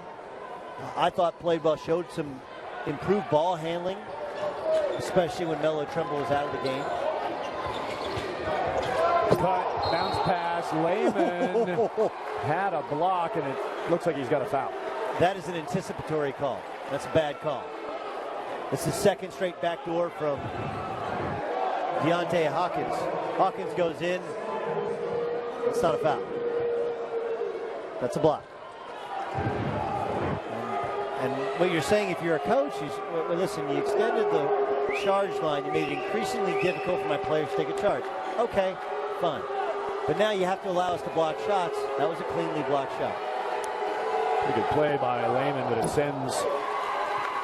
I thought played well, showed some improved ball handling, especially when Melo Trimble was out of the game. Cut, bounce pass, Lehman had a block, and it looks like he's got a foul. That is an anticipatory call. That's a bad call. It's the second straight backdoor from Deontay Hawkins. Hawkins goes in. It's not a foul. That's a block. And what you're saying, if you're a coach, is, well, listen, you extended the charge line. You made it increasingly difficult for my players to take a charge. Okay, fine. But now you have to allow us to block shots. That was a cleanly blocked shot. Pretty good play by Lehman, but it sends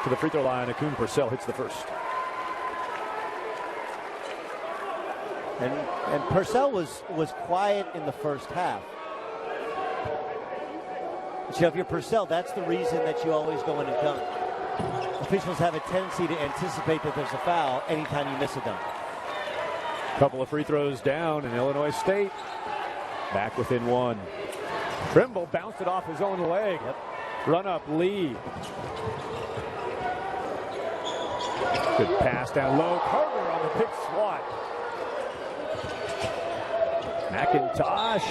to the free throw line. Akun Purcell hits the first. And Purcell was quiet in the first half. So if you're Purcell, that's the reason that you always go in and dunk. Officials have a tendency to anticipate that there's a foul anytime you miss a dunk. Couple of free throws down, and Illinois State back within 1. Trimble bounced it off his own leg. Yep. Run up Lee. Good pass down low. Carter on the big swat. McIntosh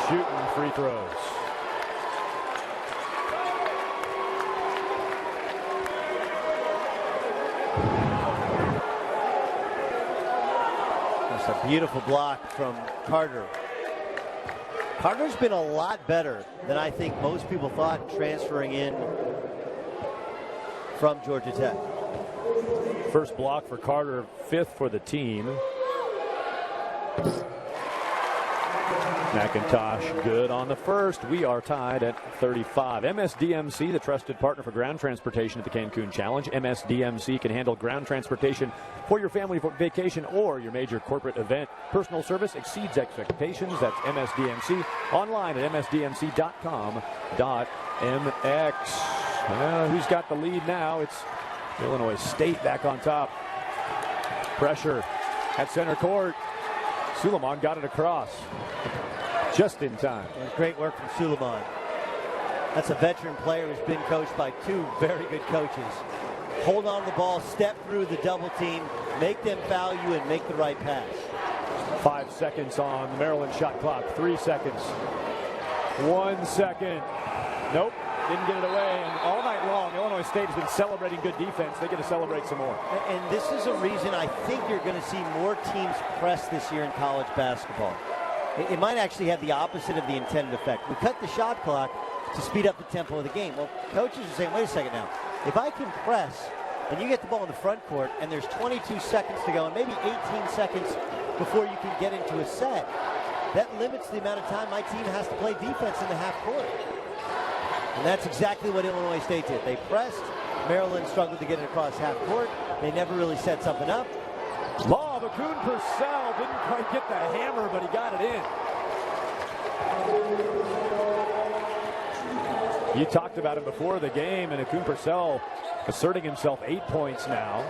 shooting free throws. That's a beautiful block from Carter. Carter's been a lot better than I think most people thought transferring in from Georgia Tech. First block for Carter, 5th for the team. McIntosh good on the first. We are tied at 35. MSDMC, the trusted partner for ground transportation at the Cancun Challenge. MSDMC can handle ground transportation for your family vacation or your major corporate event. Personal service exceeds expectations. That's MSDMC. Online at msdmc.com.mx. Who's got the lead now? It's Illinois State back on top. Pressure at center court. Suleiman got it across just in time. Great work from Suleiman. That's a veteran player who's been coached by two very good coaches. Hold on to the ball, step through the double team, make them foul you, and make the right pass. 5 seconds on the Maryland shot clock. 3 seconds. 1 second. Nope. Didn't get it away. And all night long, Illinois State has been celebrating good defense. They get to celebrate some more. And this is a reason I think you're going to see more teams press this year in college basketball. It might actually have the opposite of the intended effect. We cut the shot clock to speed up the tempo of the game. Well, coaches are saying, wait a second now. If I can press and you get the ball in the front court and there's 22 seconds to go and maybe 18 seconds before you can get into a set, that limits the amount of time my team has to play defense in the half court. And that's exactly what Illinois State did. They pressed. Maryland struggled to get it across half court. They never really set something up. Lob, Akun Purcell didn't quite get the hammer, but he got it in. You talked about him before the game, and Akun Purcell asserting himself 8 points now.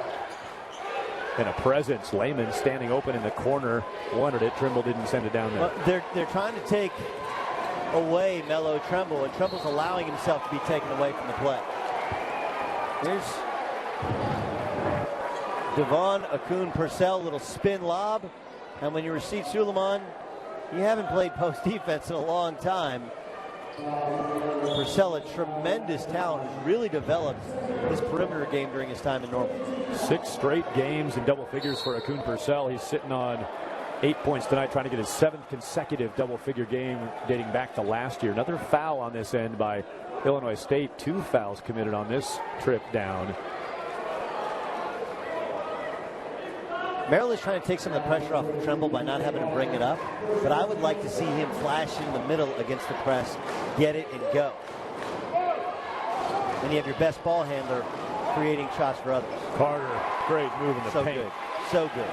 And a presence. Lehman standing open in the corner. Wanted it. Trimble didn't send it down there. Well, they're trying to take away Melo Trimble, and Trimble's allowing himself to be taken away from the play. Here's Devon Akun Purcell, little spin lob. And when you receive Suleiman, you haven't played post defense in a long time. Purcell, a tremendous talent, who's really developed his perimeter game during his time in Normal. 6 straight games in double figures for Akun Purcell. He's sitting on 8 points tonight, trying to get his 7th consecutive double-figure game dating back to last year. Another foul on this end by Illinois State. 2 fouls committed on this trip down. Maryland's trying to take some of the pressure off of Trimble by not having to bring it up, but I would like to see him flash in the middle against the press, get it, and go. Then you have your best ball handler creating shots for others. Carter, great move in the paint. Good. So good.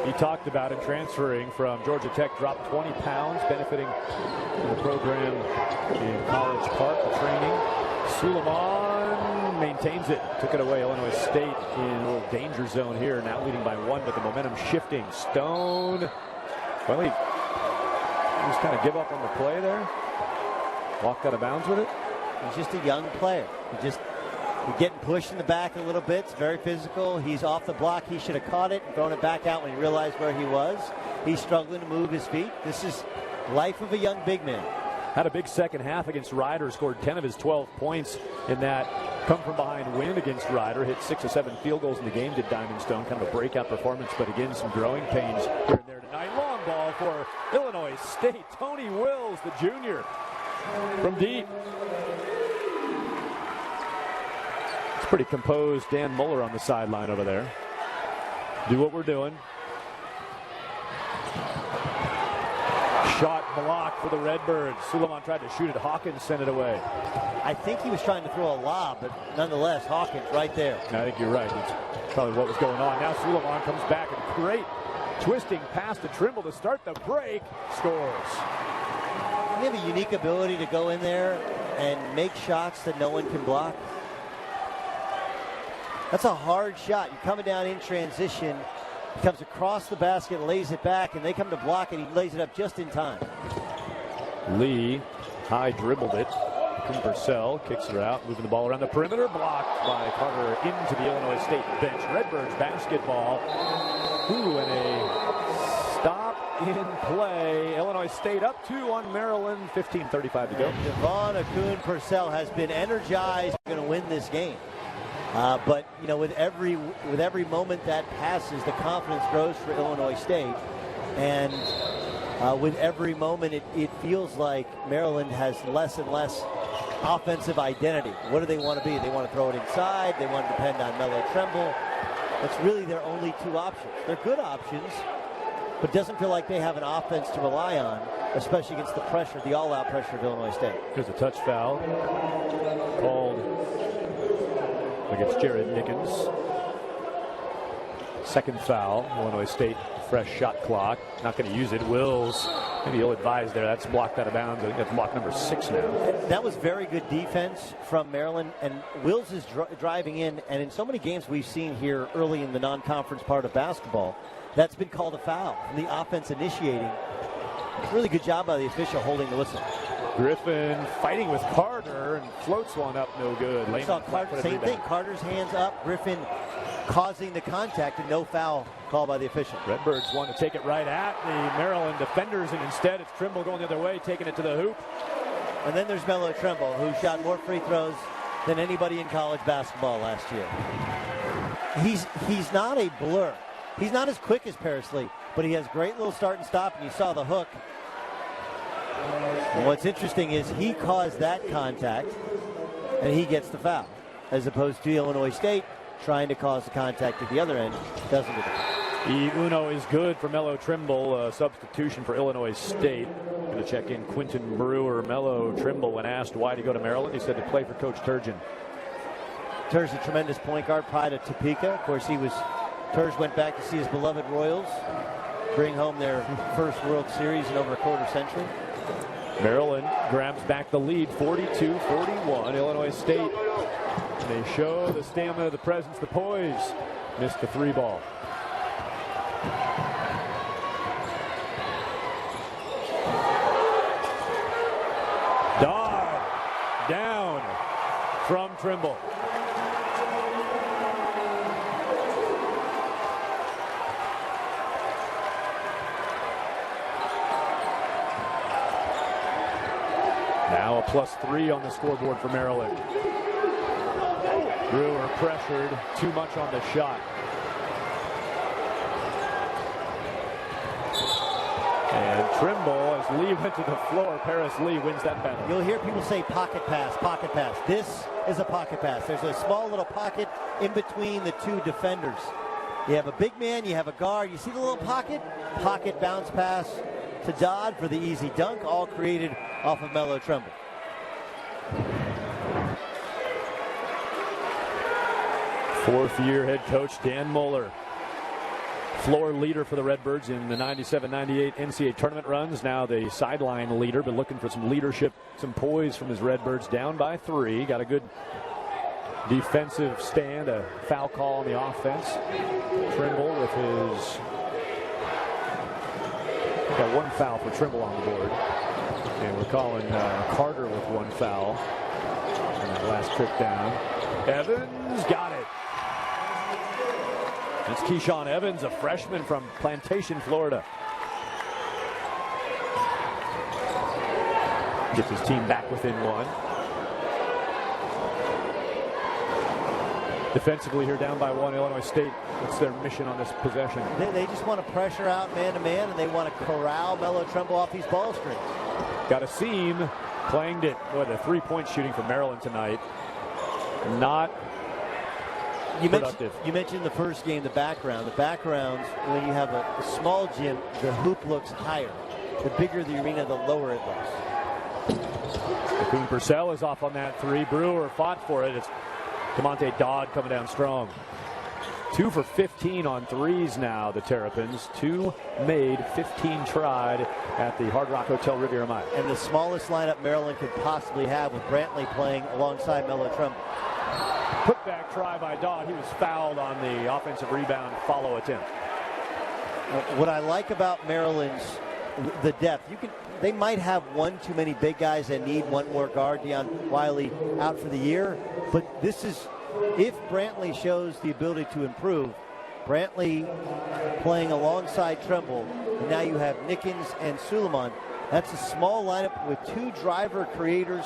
He talked about him transferring from Georgia Tech, dropped 20 pounds, benefiting the program in College Park, the training. Suleiman maintains it, took it away. Illinois State in a little danger zone here, now leading by 1, but the momentum shifting. Stone, well, he just kind of give up on the play there. Walked out of bounds with it. He's just a young player. He's getting pushed in the back a little bit. It's very physical. He's off the block. He should have caught it and thrown it back out when he realized where he was. He's struggling to move his feet. This is life of a young big man. Had a big second half against Ryder, scored 10 of his 12 points in that come-from-behind win against Ryder. Hit 6 or 7 field goals in the game, did Diamond Stone. Kind of a breakout performance, but again, some growing pains here and there tonight. Long ball for Illinois State. Tony Wills, the junior, from deep. It's pretty composed Dan Muller on the sideline over there. Do what we're doing. Shot blocked for the Redbirds. Suleiman tried to shoot it. Hawkins sent it away. I think he was trying to throw a lob, but nonetheless, Hawkins right there. I think you're right. That's probably what was going on. Now Suleiman comes back and great twisting pass to Trimble to start the break. Scores. You have a unique ability to go in there and make shots that no one can block. That's a hard shot. You're coming down in transition. He comes across the basket, lays it back, and they come to block it. He lays it up just in time. Lee high dribbled it. Purcell kicks her out, moving the ball around the perimeter, blocked by Carter into the Illinois State bench. Redbirds basketball. Ooh, and a stop in play. Illinois State up 2 on Maryland. 15:35 to go. Devon Akun-Purcell has been energized. Going to win this game. But you know, with every moment that passes, the confidence grows for Illinois State, and with every moment, it feels like Maryland has less and less offensive identity. What do they want to be? They want to throw it inside. They want to depend on Melo Tremble. That's really their only 2 options. They're good options, but doesn't feel like they have an offense to rely on, especially against the pressure, the all-out pressure of Illinois State. There's a touch foul called against Jared Nickens. Second foul. Illinois State, fresh shot clock. Not going to use it. Wills, maybe he'll advise there. That's blocked out of bounds. I think that's block number 6 now. That was very good defense from Maryland. And Wills is driving in. And in so many games we've seen here early in the non-conference part of basketball, that's been called a foul. The offense initiating. Really good job by the official holding the whistle. Griffin fighting with Carter and floats one up, no good. We saw Carter, same thing. Carter's hands up. Griffin causing the contact, and no foul called by the official. Redbirds want to take it right at the Maryland defenders, and instead it's Trimble going the other way, taking it to the hoop. And then there's Melo Tremble, who shot more free throws than anybody in college basketball last year. He's not a blur. He's not as quick as Paris Lee, but he has great little start and stop, and you saw the hook. And what's interesting is he caused that contact, and he gets the foul, as opposed to Illinois State trying to cause the contact at the other end. Doesn't get the foul. Uno is good for Melo Trimble, substitution for Illinois State. Going to check in Quentin Brewer. Melo Trimble, when asked why to go to Maryland, he said to play for Coach Turgeon. Turge's a tremendous point guard, pride of Topeka. Of course, Turge went back to see his beloved Royals bring home their first World Series in over a quarter century. Maryland grabs back the lead, 42-41. Illinois State, they show the stamina, the presence, the poise. Missed the 3 ball. Dodd down from Trimble. Now a +3 on the scoreboard for Maryland. Brewer pressured, too much on the shot. And Trimble, as Lee went to the floor, Paris Lee wins that battle. You'll hear people say pocket pass, pocket pass. This is a pocket pass. There's a small little pocket in between the 2 defenders. You have a big man, you have a guard. You see the little pocket? Pocket bounce pass to Dodd for the easy dunk, all created off of Melo Tremble. Fourth-year head coach Dan Mueller, floor leader for the Redbirds in the 97-98 NCAA tournament runs. Now the sideline leader, but looking for some leadership, some poise from his Redbirds. Down by 3. Got a good defensive stand, a foul call on the offense. Trimble with his... Got 1 foul for Trimble on the board. And we're calling Carter with 1 foul on that last trip down. Evans got it. It's Keyshawn Evans, a freshman from Plantation, Florida. Gets his team back within 1. Defensively here, down by 1, Illinois State. What's their mission on this possession? They just want to pressure out man-to-man, and they want to corral Melo Tremble off these ball screens. Got a seam, clanged it. Boy, the 3-point shooting for Maryland tonight. Not productive. You mentioned the first game, the background. The backgrounds, when you have a small gym, the hoop looks higher. The bigger the arena, the lower it looks. Purcell is off on that 3. Brewer fought for it. It's Demonte Dodd coming down strong. 2 for 15 on 3s now, the Terrapins. 2 made, 15 tried at the Hard Rock Hotel Riviera Maya. And the smallest lineup Maryland could possibly have, with Brantley playing alongside Melo Tremble. Putback try by Dodd. He was fouled on the offensive rebound follow attempt. What I like about Maryland's the depth. They might have one too many big guys that need one more guard. Deion Wiley out for the year. But this is, if Brantley shows the ability to improve, Brantley playing alongside Tremble, and now you have Nickens and Suleiman. That's a small lineup with 2 driver creators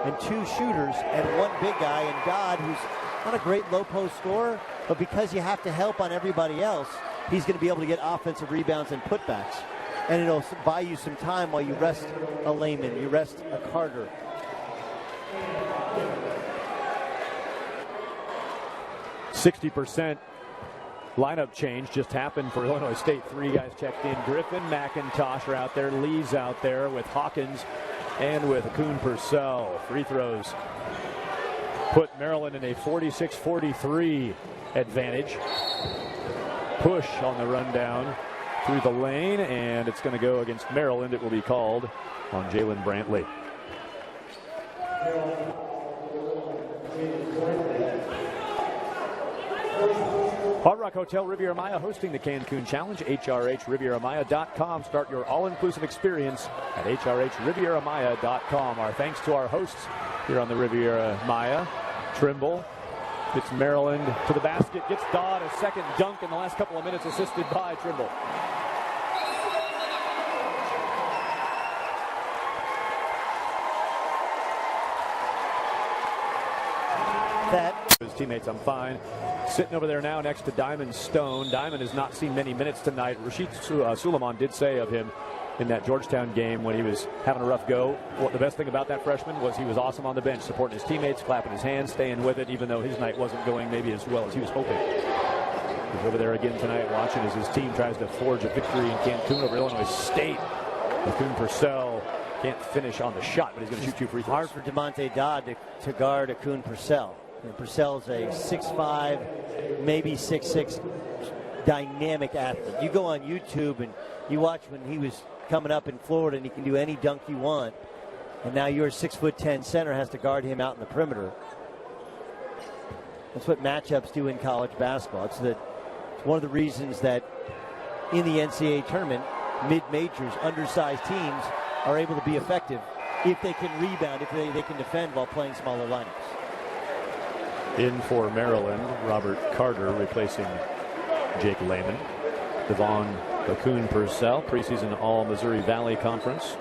and 2 shooters and 1 big guy, and God, who's not a great low post scorer, but because you have to help on everybody else, he's going to be able to get offensive rebounds and putbacks. And it'll buy you some time while you rest a Layman, you rest a Carter. %60 lineup change just happened for Illinois State. 3 guys checked in. Griffin, McIntosh are out there. Lee's out there with Hawkins and with Kuhn Purcell. Free throws put Maryland in a 46-43 advantage. Push on the rundown through the lane, and it's going to go against Maryland. It will be called on Jalen Brantley. Hard Rock Hotel Riviera Maya hosting the Cancun Challenge. HRHRivieraMaya.com. Start your all-inclusive experience at HRHRivieraMaya.com. Our thanks to our hosts here on the Riviera Maya. Trimble gets Maryland to the basket, gets Dodd a second dunk in the last couple of minutes, assisted by Trimble. His teammates, I'm fine. Sitting over there now next to Diamond Stone. Diamond has not seen many minutes tonight. Rashid Suleiman did say of him in that Georgetown game when he was having a rough go, the best thing about that freshman was he was awesome on the bench, supporting his teammates, clapping his hands, staying with it, even though his night wasn't going maybe as well as he was hoping. He's over there again tonight watching as his team tries to forge a victory in Cancun over Illinois State. Kuhn Purcell can't finish on the shot, but he's going to shoot 2 free throws. Hard for DeMonte Dodd to guard Kuhn Purcell. And Purcell's a 6'5", maybe 6'6", dynamic athlete. You go on YouTube and you watch when he was coming up in Florida and he can do any dunk you want. And now your 6'10" center has to guard him out in the perimeter. That's what matchups do in college basketball. It's one of the reasons that in the NCAA tournament, mid-majors, undersized teams are able to be effective if they can rebound, if they can defend while playing smaller lineups. In for Maryland, Robert Carter replacing Jake Layman. Devon Kuhn Purcell, preseason All-Missouri Valley Conference.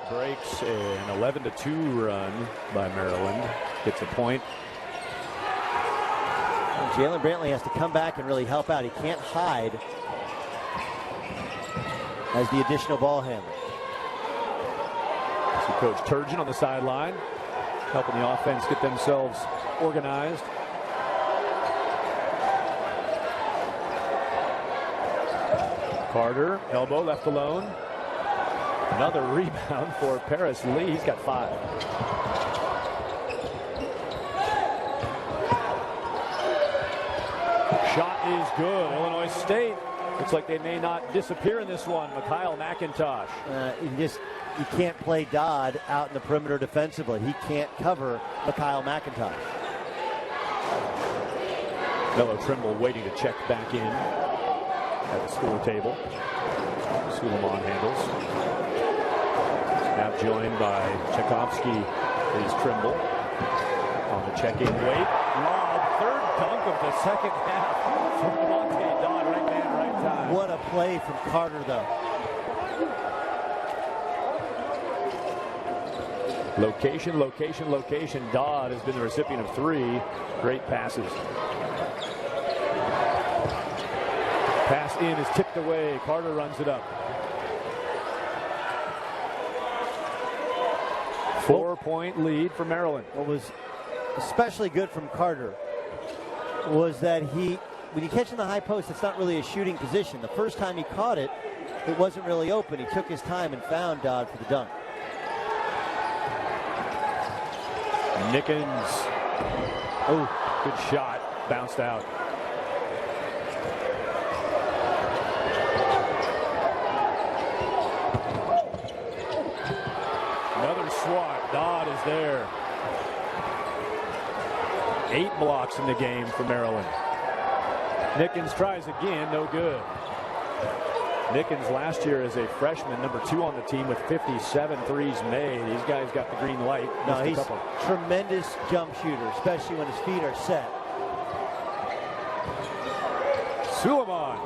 Breaks an 11-2 run by Maryland. Gets a point. And Jalen Brantley has to come back and really help out. He can't hide as the additional ball handler. See Coach Turgeon on the sideline, helping the offense get themselves organized. Carter, elbow left alone. Another rebound for Paris Lee. He's got 5. Shot is good. Illinois State looks like they may not disappear in this one. Mikhail McIntosh. You can't play Dodd out in the perimeter defensively. He can't cover Mikhail McIntosh. Melo Trimble waiting to check back in at the score table. Suleiman handles. Now joined by Tchaikovsky is Trimble on the check-in wait. Lob, third dunk of the second half from Devontae Dodd. Right man, right time. What a play from Carter, though. Location, location, location. Dodd has been the recipient of 3 great passes. Pass in is tipped away. Carter runs it up. 4-point lead for Maryland. What was especially good from Carter was that when you catch in the high post, it's not really a shooting position. The first time he caught it, it wasn't really open. He took his time and found Dodd for the dunk. Nickens. Oh, good shot. Bounced out. Another swat. Dodd is there. 8 blocks in the game for Maryland. Nickens tries again, no good. Nickens last year as a freshman, number 2 on the team with 57 threes made. These guys got the green light. No, he's a tremendous jump shooter, especially when his feet are set. Suleiman.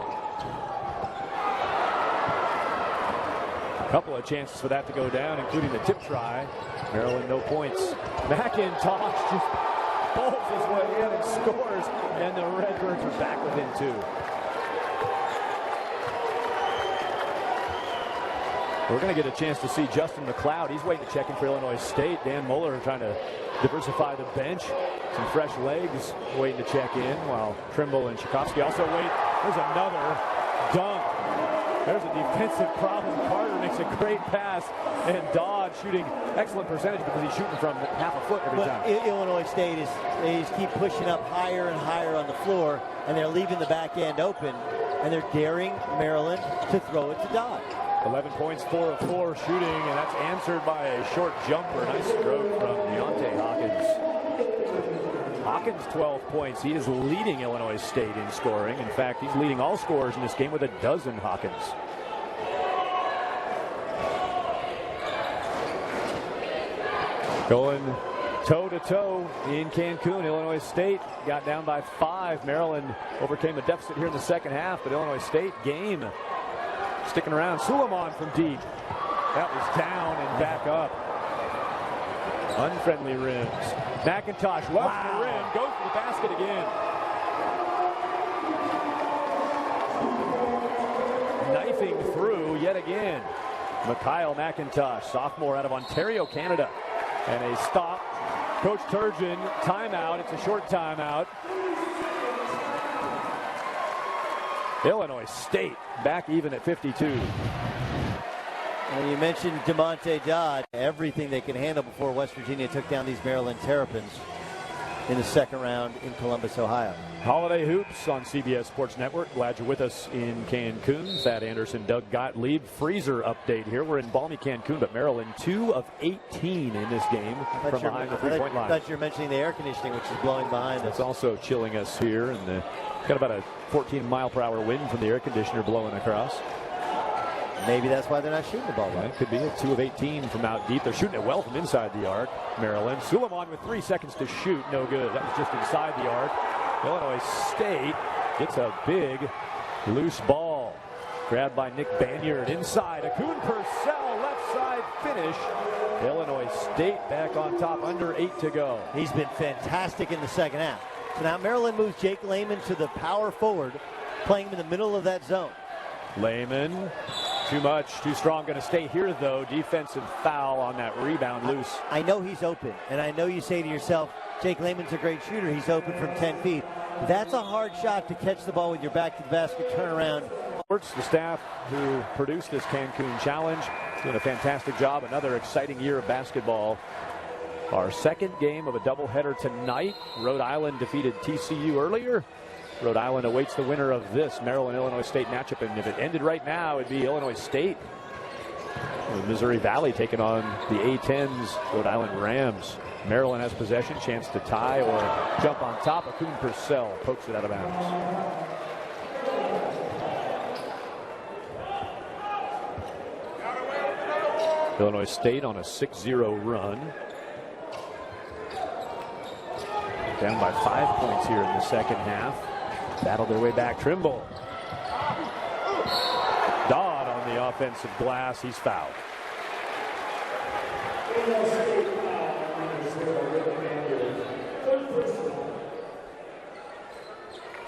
A couple of chances for that to go down, including the tip try. Maryland, no points. McIntosh just bowls his way in and scores, and the Redbirds are back within 2. We're going to get a chance to see Justin McLeod. He's waiting to check in for Illinois State. Dan Mueller trying to diversify the bench. Some fresh legs waiting to check in, while Trimble and Tchaikovsky also wait. There's another dunk. There's a defensive problem. Carter makes a great pass, and Dodd shooting excellent percentage because he's shooting from half a foot every time. Illinois State they just keep pushing up higher and higher on the floor, and they're leaving the back end open, and they're daring Maryland to throw it to Dodd. 11 points, 4 of 4 shooting, and that's answered by a short jumper. Nice stroke from Deontay Hawkins. Hawkins, 12 points. He is leading Illinois State in scoring. In fact, he's leading all scorers in this game with 12 Hawkins. Going toe-to-toe in Cancun. Illinois State got down by 5. Maryland overcame a deficit here in the second half, but Illinois State game sticking around. Suleiman from deep. That was down and back up. Unfriendly rims. McIntosh left the rim, goes for the basket again. Knifing through yet again. Mikhail McIntosh, sophomore out of Ontario, Canada. And a stop. Coach Turgeon, timeout. It's a short timeout. Illinois State back even at 52. And you mentioned DeMonte Dodd. Everything they can handle before West Virginia took down these Maryland Terrapins in the second round in Columbus, Ohio. Holiday Hoops on CBS Sports Network. Glad you're with us in Cancun. Thad Anderson, Doug Gottlieb. Freezer update here. We're in balmy Cancun, but Maryland 2 of 18 in this game from behind the three-point line. I thought you were mentioning the air conditioning, which is blowing behind us. It's also chilling us here, and got about a 14-mile-per-hour wind from the air conditioner blowing across. Maybe that's why they're not shooting the ball right. Could be a 2 of 18 from out deep. They're shooting it well from inside the arc. Maryland. Suleiman with 3 seconds to shoot. No good. That was just inside the arc. Illinois State gets a big loose ball. Grabbed by Nick Banyard inside. Akun Purcell left side finish. Illinois State back on top. Under 8 to go. He's been fantastic in the second half. So now Maryland moves Jake Layman to the power forward, playing him in the middle of that zone. Layman. Too much, too strong. Going to stay here, though. Defensive foul on that rebound loose. I know he's open, and I know you say to yourself, Jake Layman's a great shooter. He's open from 10 feet. That's a hard shot to catch the ball with your back to the basket, turn around. The staff who produced this Cancun Challenge doing a fantastic job. Another exciting year of basketball. Our second game of a doubleheader tonight. Rhode Island defeated TCU earlier. Rhode Island awaits the winner of this Maryland-Illinois State matchup, and if it ended right now, it'd be Illinois State. The Missouri Valley taking on the A-10's Rhode Island Rams. Maryland has possession, chance to tie or jump on top. Akun Purcell pokes it out of bounds. Illinois State on a 6-0 run. Down by 5 points here in the second half. Battled their way back. Trimble. Dodd on the offensive glass. He's fouled.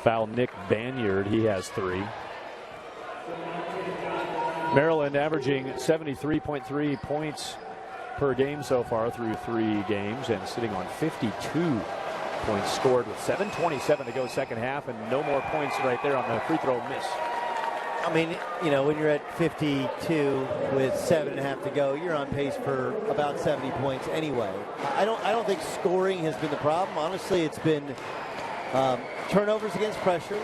Foul Nick Banyard. He has 3. Maryland averaging 73.3 points per game so far through 3 games and sitting on 52 points scored with 7:27 to go second half, and no more points right there on the free throw miss. I mean, you know, when you're at 52 with 7.5 to go, you're on pace for about 70 points anyway. I don't think scoring has been the problem. Honestly, it's been turnovers against pressure,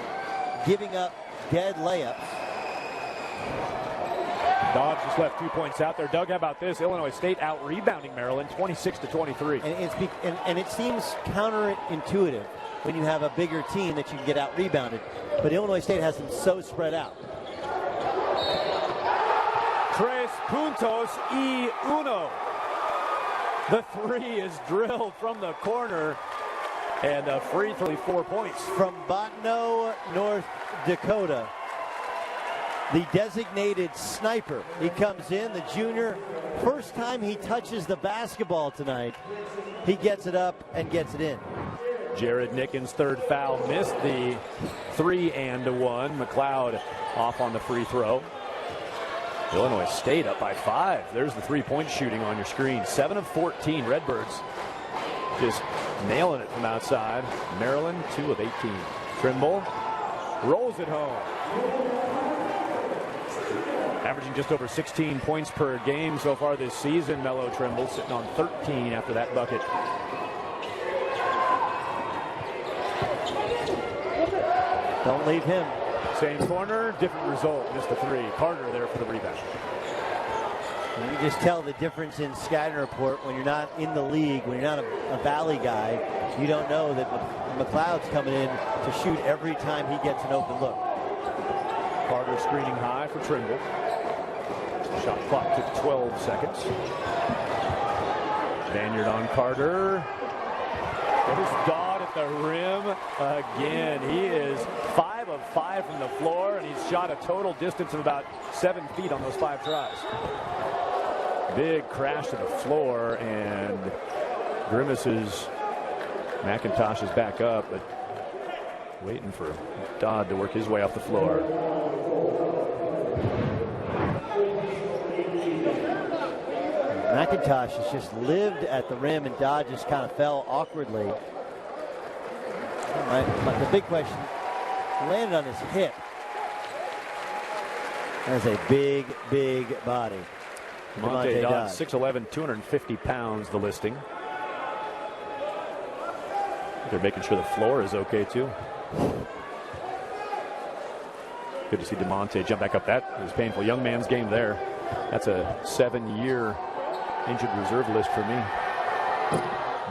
giving up dead layups. Dobbs just left 2 points out there. Doug, how about this? Illinois State out-rebounding Maryland 26-23. And it seems counterintuitive when you have a bigger team that you can get out rebounded. But Illinois State has them so spread out. 3 puntos y uno. The three is drilled from the corner, and a free throw, 4 points. From Bottineau, North Dakota, the designated sniper. He comes in, the junior. First time he touches the basketball tonight, he gets it up and gets it in. Jared Nickens' third foul, missed the 3-and-1. McLeod off on the free throw. Illinois State up by 5. There's the three-point shooting on your screen. 7 of 14. Redbirds just nailing it from outside. Maryland, 2 of 18. Trimble rolls it home. Averaging just over 16 points per game so far this season. Melo Trimble sitting on 13 after that bucket. Don't leave him. Same corner, different result. Missed the 3. Carter there for the rebound. You can just tell the difference in scouting report when you're not in the league, when you're not a Valley guy. You don't know that McLeod's coming in to shoot every time he gets an open look. Carter screening high for Trimble. Shot clock to 12 seconds. Banyard on Carter. There's Dodd at the rim again. He is 5 of 5 from the floor, and he's shot a total distance of about 7 feet on those 5 tries. Big crash to the floor, and grimaces. McIntosh is back up, but waiting for Dodd to work his way off the floor. McIntosh has just lived at the rim, and Dodd just kind of fell awkwardly. The big question, landed on his hip. That's a big, big body. Monte Dodd, 6'11", 250 pounds, the listing. They're making sure the floor is okay, too. Good to see DeMonte jump back up. That was painful. Young man's game there. That's a 7-year injured reserve list for me.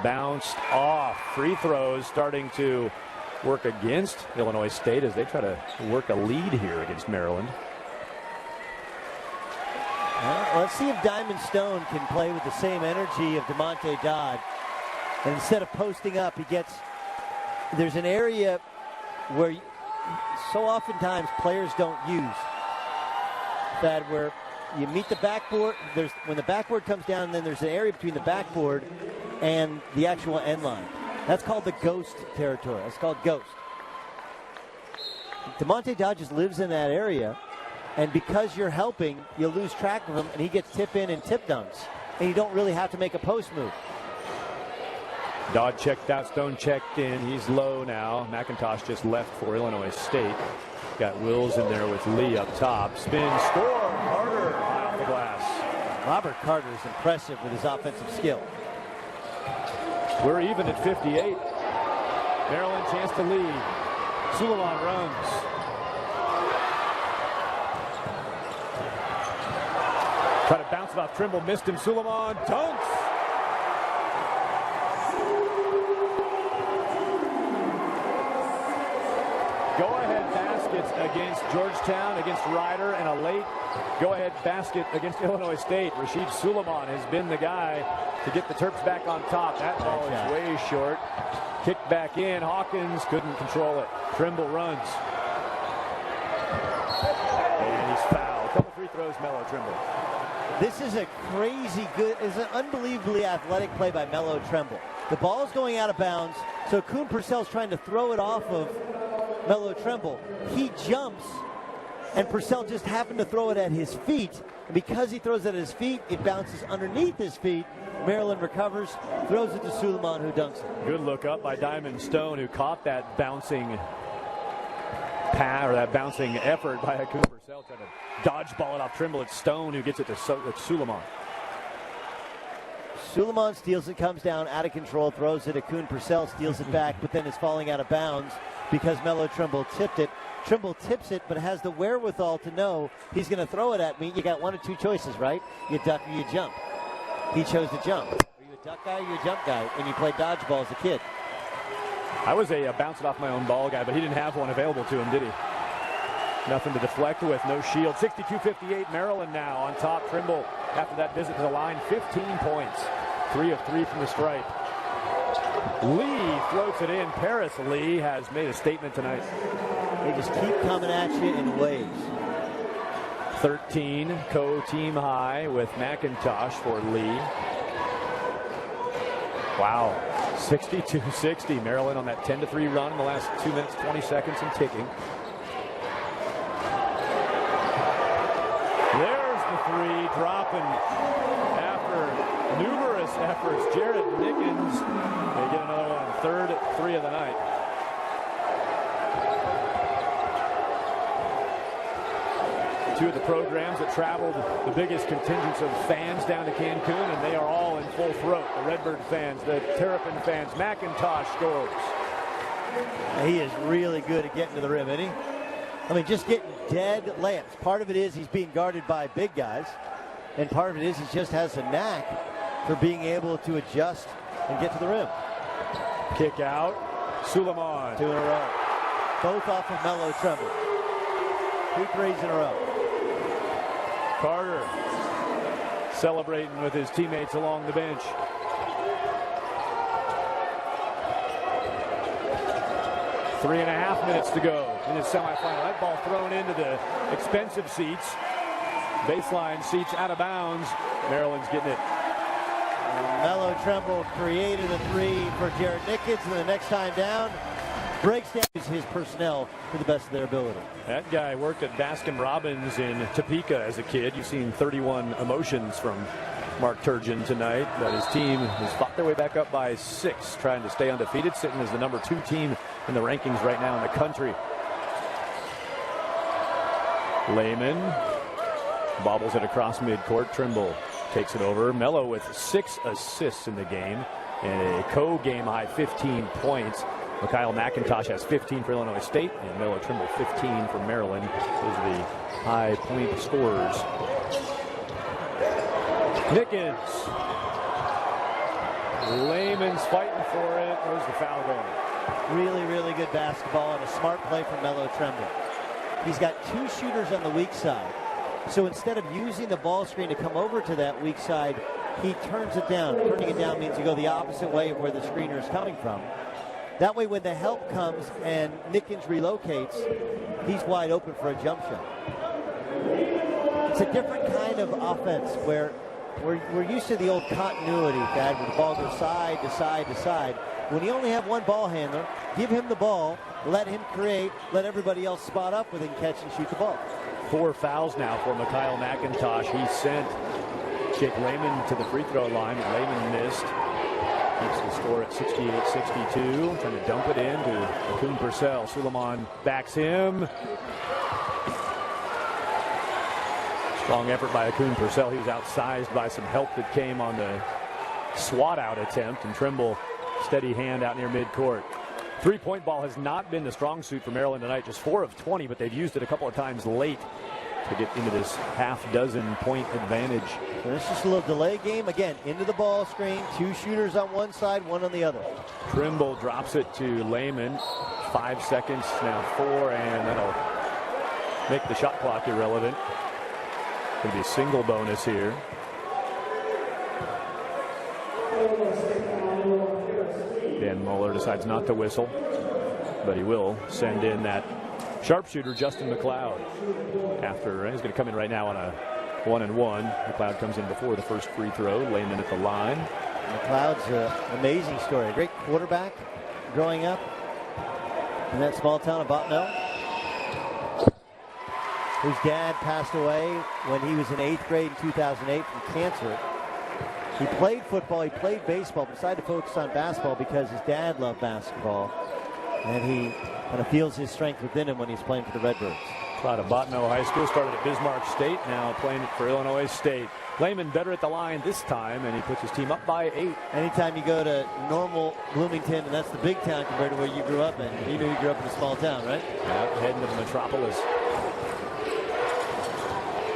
Bounced off. Free throws starting to work against Illinois State as they try to work a lead here against Maryland. Let's see if Diamond Stone can play with the same energy of DeMonte Dodd. And instead of posting up, there's an area where so oftentimes players don't use that, where you meet the backboard. When the backboard comes down, then there's an area between the backboard and the actual end line. That's called the ghost territory. That's called ghost. DeMonte Dodd just lives in that area, and because you're helping, you lose track of him, and he gets tip in and tip dunks, and you don't really have to make a post move. Dodd checked out, Stone checked in. He's low now. McIntosh just left for Illinois State. Got Wills in there with Lee up top. Spin, score. Carter high off the glass. Robert Carter is impressive with his offensive skill. We're even at 58. Maryland chance to lead. Suleiman runs. Try to bounce it off Trimble. Missed him. Suleiman dunks. Go-ahead baskets against Georgetown, against Ryder, and a late go-ahead basket against Illinois State. Rashid Suleiman has been the guy to get the Terps back on top. That ball is way short. Kicked back in. Hawkins couldn't control it. Trimble runs. And he's fouled. Couple free throws, Melo Trimble. This is a crazy good, it's an unbelievably athletic play by Melo Trimble. The ball's going out of bounds, so Kuhn Purcell's trying to throw it off of Melo Trimble. He jumps, and Purcell just happened to throw it at his feet. And because he throws it at his feet, it bounces underneath his feet. Maryland recovers, throws it to Suleiman, who dunks it. Good look up by Diamond Stone, who caught that bouncing bouncing effort by Kuhn Purcell, trying to dodgeball it off Trimble. It's Stone who gets it to Suleiman. Suleiman steals it, comes down out of control, throws it at Kuhn Purcell, steals it back, but then is falling out of bounds because Melo Trimble tipped it. Trimble tips it, but has the wherewithal to know he's going to throw it at me. You got one of two choices, right? You duck or you jump. He chose to jump. Are you a duck guy or you a jump guy when you played dodgeball as a kid? I was a bounce it off my own ball guy, but he didn't have one available to him, did he? Nothing to deflect with, no shield. 62-58, Maryland now on top. Trimble, after that visit to the line, 15 points. 3 of 3 from the stripe. Lee floats it in. Paris Lee has made a statement tonight. They just keep coming at you in waves. 13 co-team high with McIntosh for Lee. Wow. 62-60. Maryland on that 10-3 run in the last 2 minutes, 20 seconds and ticking. There's the three dropping after numerous efforts. Jared Nickens, they get another one. Third 3 of the night. Two of the programs that traveled the biggest contingents of fans down to Cancun, and they are all in full throat. The Redbird fans, the Terrapin fans. McIntosh scores. He is really good at getting to the rim, isn't he? I mean, just getting dead layups. Part of it is he's being guarded by big guys, and part of it is he just has a knack for being able to adjust and get to the rim. Kick out. Suleiman. 2 in a row. Both off of Melo Tremble. 2 threes in a row. Carter celebrating with his teammates along the bench. Three and a half minutes to go in the semifinal. That ball thrown into the expensive seats. Baseline seats out of bounds. Maryland's getting it. Melo Tremble created a 3 for Jared Nickens, and the next time down, breaks down his personnel to the best of their ability. That guy worked at Baskin-Robbins in Topeka as a kid. You've seen 31 emotions from Mark Turgeon tonight, but his team has fought their way back up by 6, trying to stay undefeated, sitting as the number 2 team in the rankings right now in the country. Lehman bobbles it across midcourt. Trimble takes it over. Melo with 6 assists in the game and a co-game high 15 points. Mikhail McIntosh has 15 for Illinois State, and Melo Trimble 15 for Maryland. Those are the high point scorers. Nickens. Lehman's fighting for it. Where's the foul going? Really, really good basketball and a smart play from Melo Tremble. He's got 2 shooters on the weak side. So instead of using the ball screen to come over to that weak side, he turns it down. Turning it down means you go the opposite way of where the screener is coming from. That way, when the help comes and Nickens relocates, he's wide open for a jump shot. It's a different kind of offense where we're used to the old continuity, Thad, where the ball goes side to side to side. When you only have one ball handler, give him the ball, let him create, let everybody else spot up with him, catch and shoot the ball. 4 fouls now for Mikhail McIntosh. He sent Jake Lehman to the free throw line, and Lehman missed. Keeps the score at 68-62. Trying to dump it in to Akun Purcell. Suleiman backs him. Strong effort by Akun Purcell. He was outsized by some help that came on the swat out attempt, and Trimble steady hand out near midcourt. Three-point ball has not been the strong suit for Maryland tonight. Just 4 of 20, but they've used it a couple of times late to get into this half-dozen-point advantage. And it's just a little delay game. Again, into the ball screen. 2 shooters on one side, 1 on the other. Trimble drops it to Lehman. 5 seconds, now 4, and that'll make the shot clock irrelevant. Going to be a single bonus here. Dan Mueller decides not to whistle, but he will send in that sharpshooter, Justin McLeod. After he's going to come in right now on a 1-and-1. McLeod comes in before the first free throw. Lehman at the line. McLeod's an amazing story. A great quarterback growing up in that small town of Botnell, whose dad passed away when he was in 8th grade in 2008 from cancer. He played football, he played baseball, but decided to focus on basketball because his dad loved basketball. And he kind of feels his strength within him when he's playing for the Redbirds. Out of Botnell High School, started at Bismarck State, now playing for Illinois State. Lehman better at the line this time, and he puts his team up by 8. Anytime you go to normal Bloomington, and that's the big town compared to where you grew up in. You knew you grew up in a small town, right? Yep, heading to the metropolis.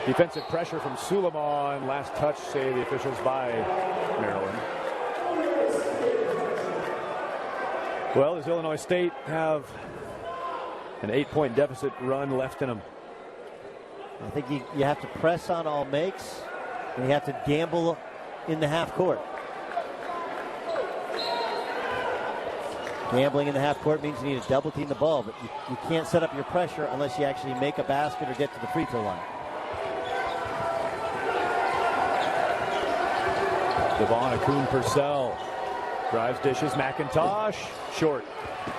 Defensive pressure from Suleiman. Last touch, say the officials, by Maryland. Well, does Illinois State have an 8-point deficit run left in them? I think you have to press on all makes, and you have to gamble in the half court. Gambling in the half court means you need to double team the ball, but you can't set up your pressure unless you actually make a basket or get to the free throw line. Devon Akun-Purcell drives, dishes, McIntosh, short.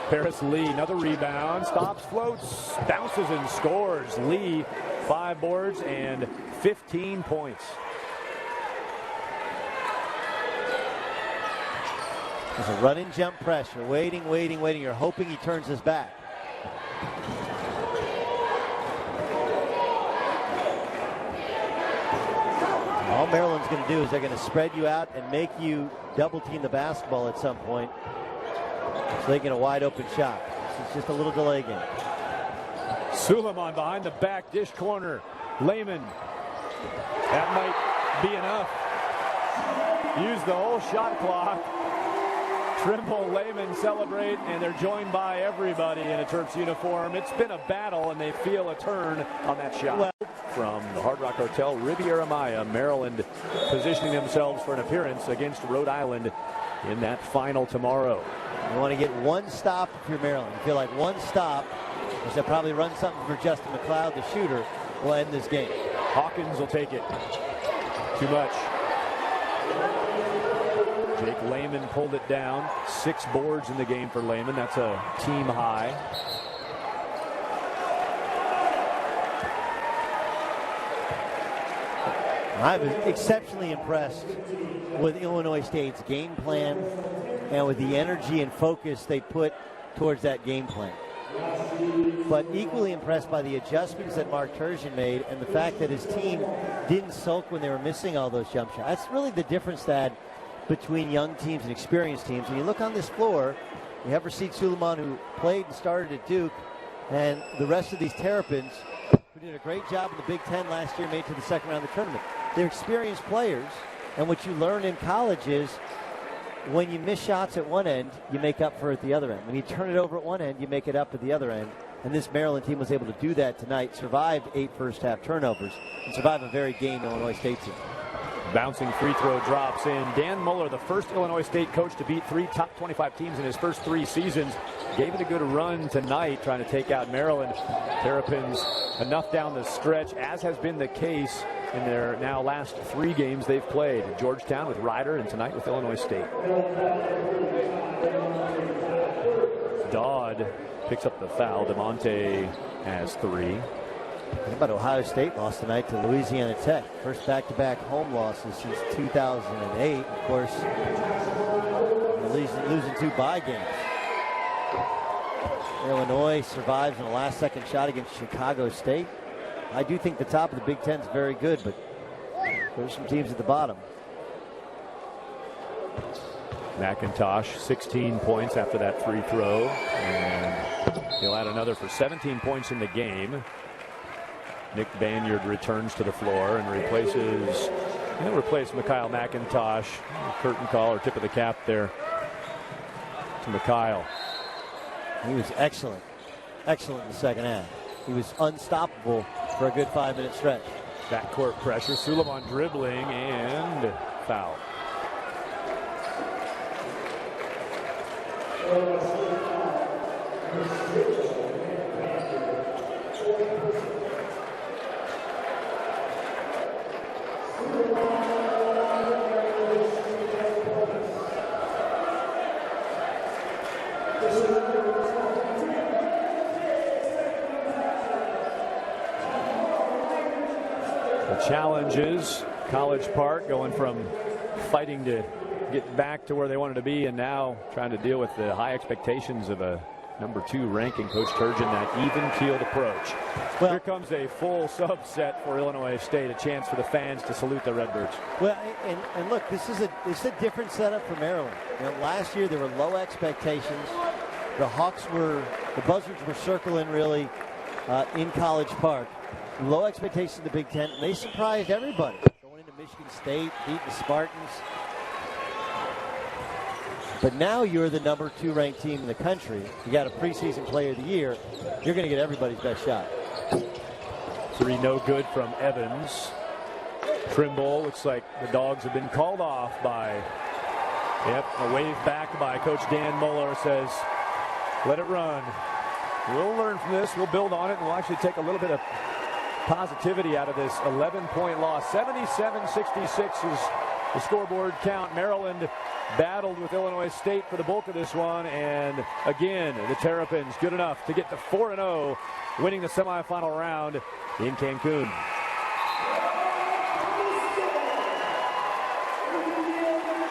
Paris Lee, another rebound, stops, floats, bounces and scores. Lee, 5 boards and 15 points. There's a run and jump pressure, waiting. You're hoping he turns his back. All Maryland's going to do is they're going to spread you out and make you double team the basketball at some point so they get a wide open shot. This is just a little delay game. Suleiman behind the back, dish corner. Lehman. That might be enough. Use the whole shot clock. Trimble, Lehman celebrate, and they're joined by everybody in a Terps uniform. It's been a battle, and they feel a turn on that shot. Well, from the Hard Rock Hotel, Riviera Maya, Maryland positioning themselves for an appearance against Rhode Island in that final tomorrow. You want to get one stop if you're Maryland. You feel like one stop, which they'll probably run something for Justin McLeod, the shooter, will end this game. Hawkins will take it. Too much. Jake Lehman pulled it down. 6 boards in the game for Lehman. That's a team high. I was exceptionally impressed with Illinois State's game plan and with the energy and focus they put towards that game plan. But equally impressed by the adjustments that Mark Turgeon made and the fact that his team didn't sulk when they were missing all those jump shots. That's really the difference that between young teams and experienced teams. And you look on this floor, you have Rasheed Suleiman, who played and started at Duke, and the rest of these Terrapins, who did a great job in the Big Ten last year, made it to the second round of the tournament. They're experienced players, and what you learn in college is when you miss shots at one end, you make up for it at the other end. When you turn it over at one end, you make it up at the other end. And this Maryland team was able to do that tonight, survived 8 first-half turnovers, and survived a very game Illinois State team. Bouncing free throw drops in. Dan Muller, the first Illinois State coach to beat 3 top 25 teams in his first 3 seasons, gave it a good run tonight trying to take out Maryland. Terrapins enough down the stretch, as has been the case in their now last 3 games they've played. Georgetown with Ryder and tonight with Illinois State. Dodd picks up the foul. DeMonte has 3. How about Ohio State lost tonight to Louisiana Tech? First back-to-back home losses since 2008. Of course, losing 2 bye games. Illinois survives in a last-second shot against Chicago State. I do think the top of the Big Ten is very good, but there's some teams at the bottom. McIntosh, 16 points after that free throw. And he'll add another for 17 points in the game. Nick Banyard returns to the floor and replaces, he'll replace Mikhail McIntosh. Curtain call or tip of the cap there to Mikhail. He was excellent in the second half. He was unstoppable for a good 5-minute stretch. Backcourt pressure, Suleiman dribbling and foul. Challenges, College Park going from fighting to get back to where they wanted to be and now trying to deal with the high expectations of a number 2 ranking. Coach Turgeon, that even-keeled approach. Well, here comes a full subset for Illinois State, a chance for the fans to salute the Redbirds. Well, and look, this is a different setup for Maryland. You know, last year there were low expectations. The Buzzards were circling really in College Park. Low expectations in the Big Ten. They surprised everybody. Going into Michigan State, beating the Spartans. But now you're the number 2 ranked team in the country. You got a preseason player of the year. You're going to get everybody's best shot. 3 no good from Evans. Trimble, looks like the Dogs have been called off by, a wave back by Coach Dan Muller says, let it run. We'll learn from this. We'll build on it, and we'll actually take a little bit of positivity out of this 11-point loss. 77-66 is the scoreboard count. Maryland battled with Illinois State for the bulk of this one, and again, the Terrapins good enough to get to 4-0, winning the semifinal round in Cancun.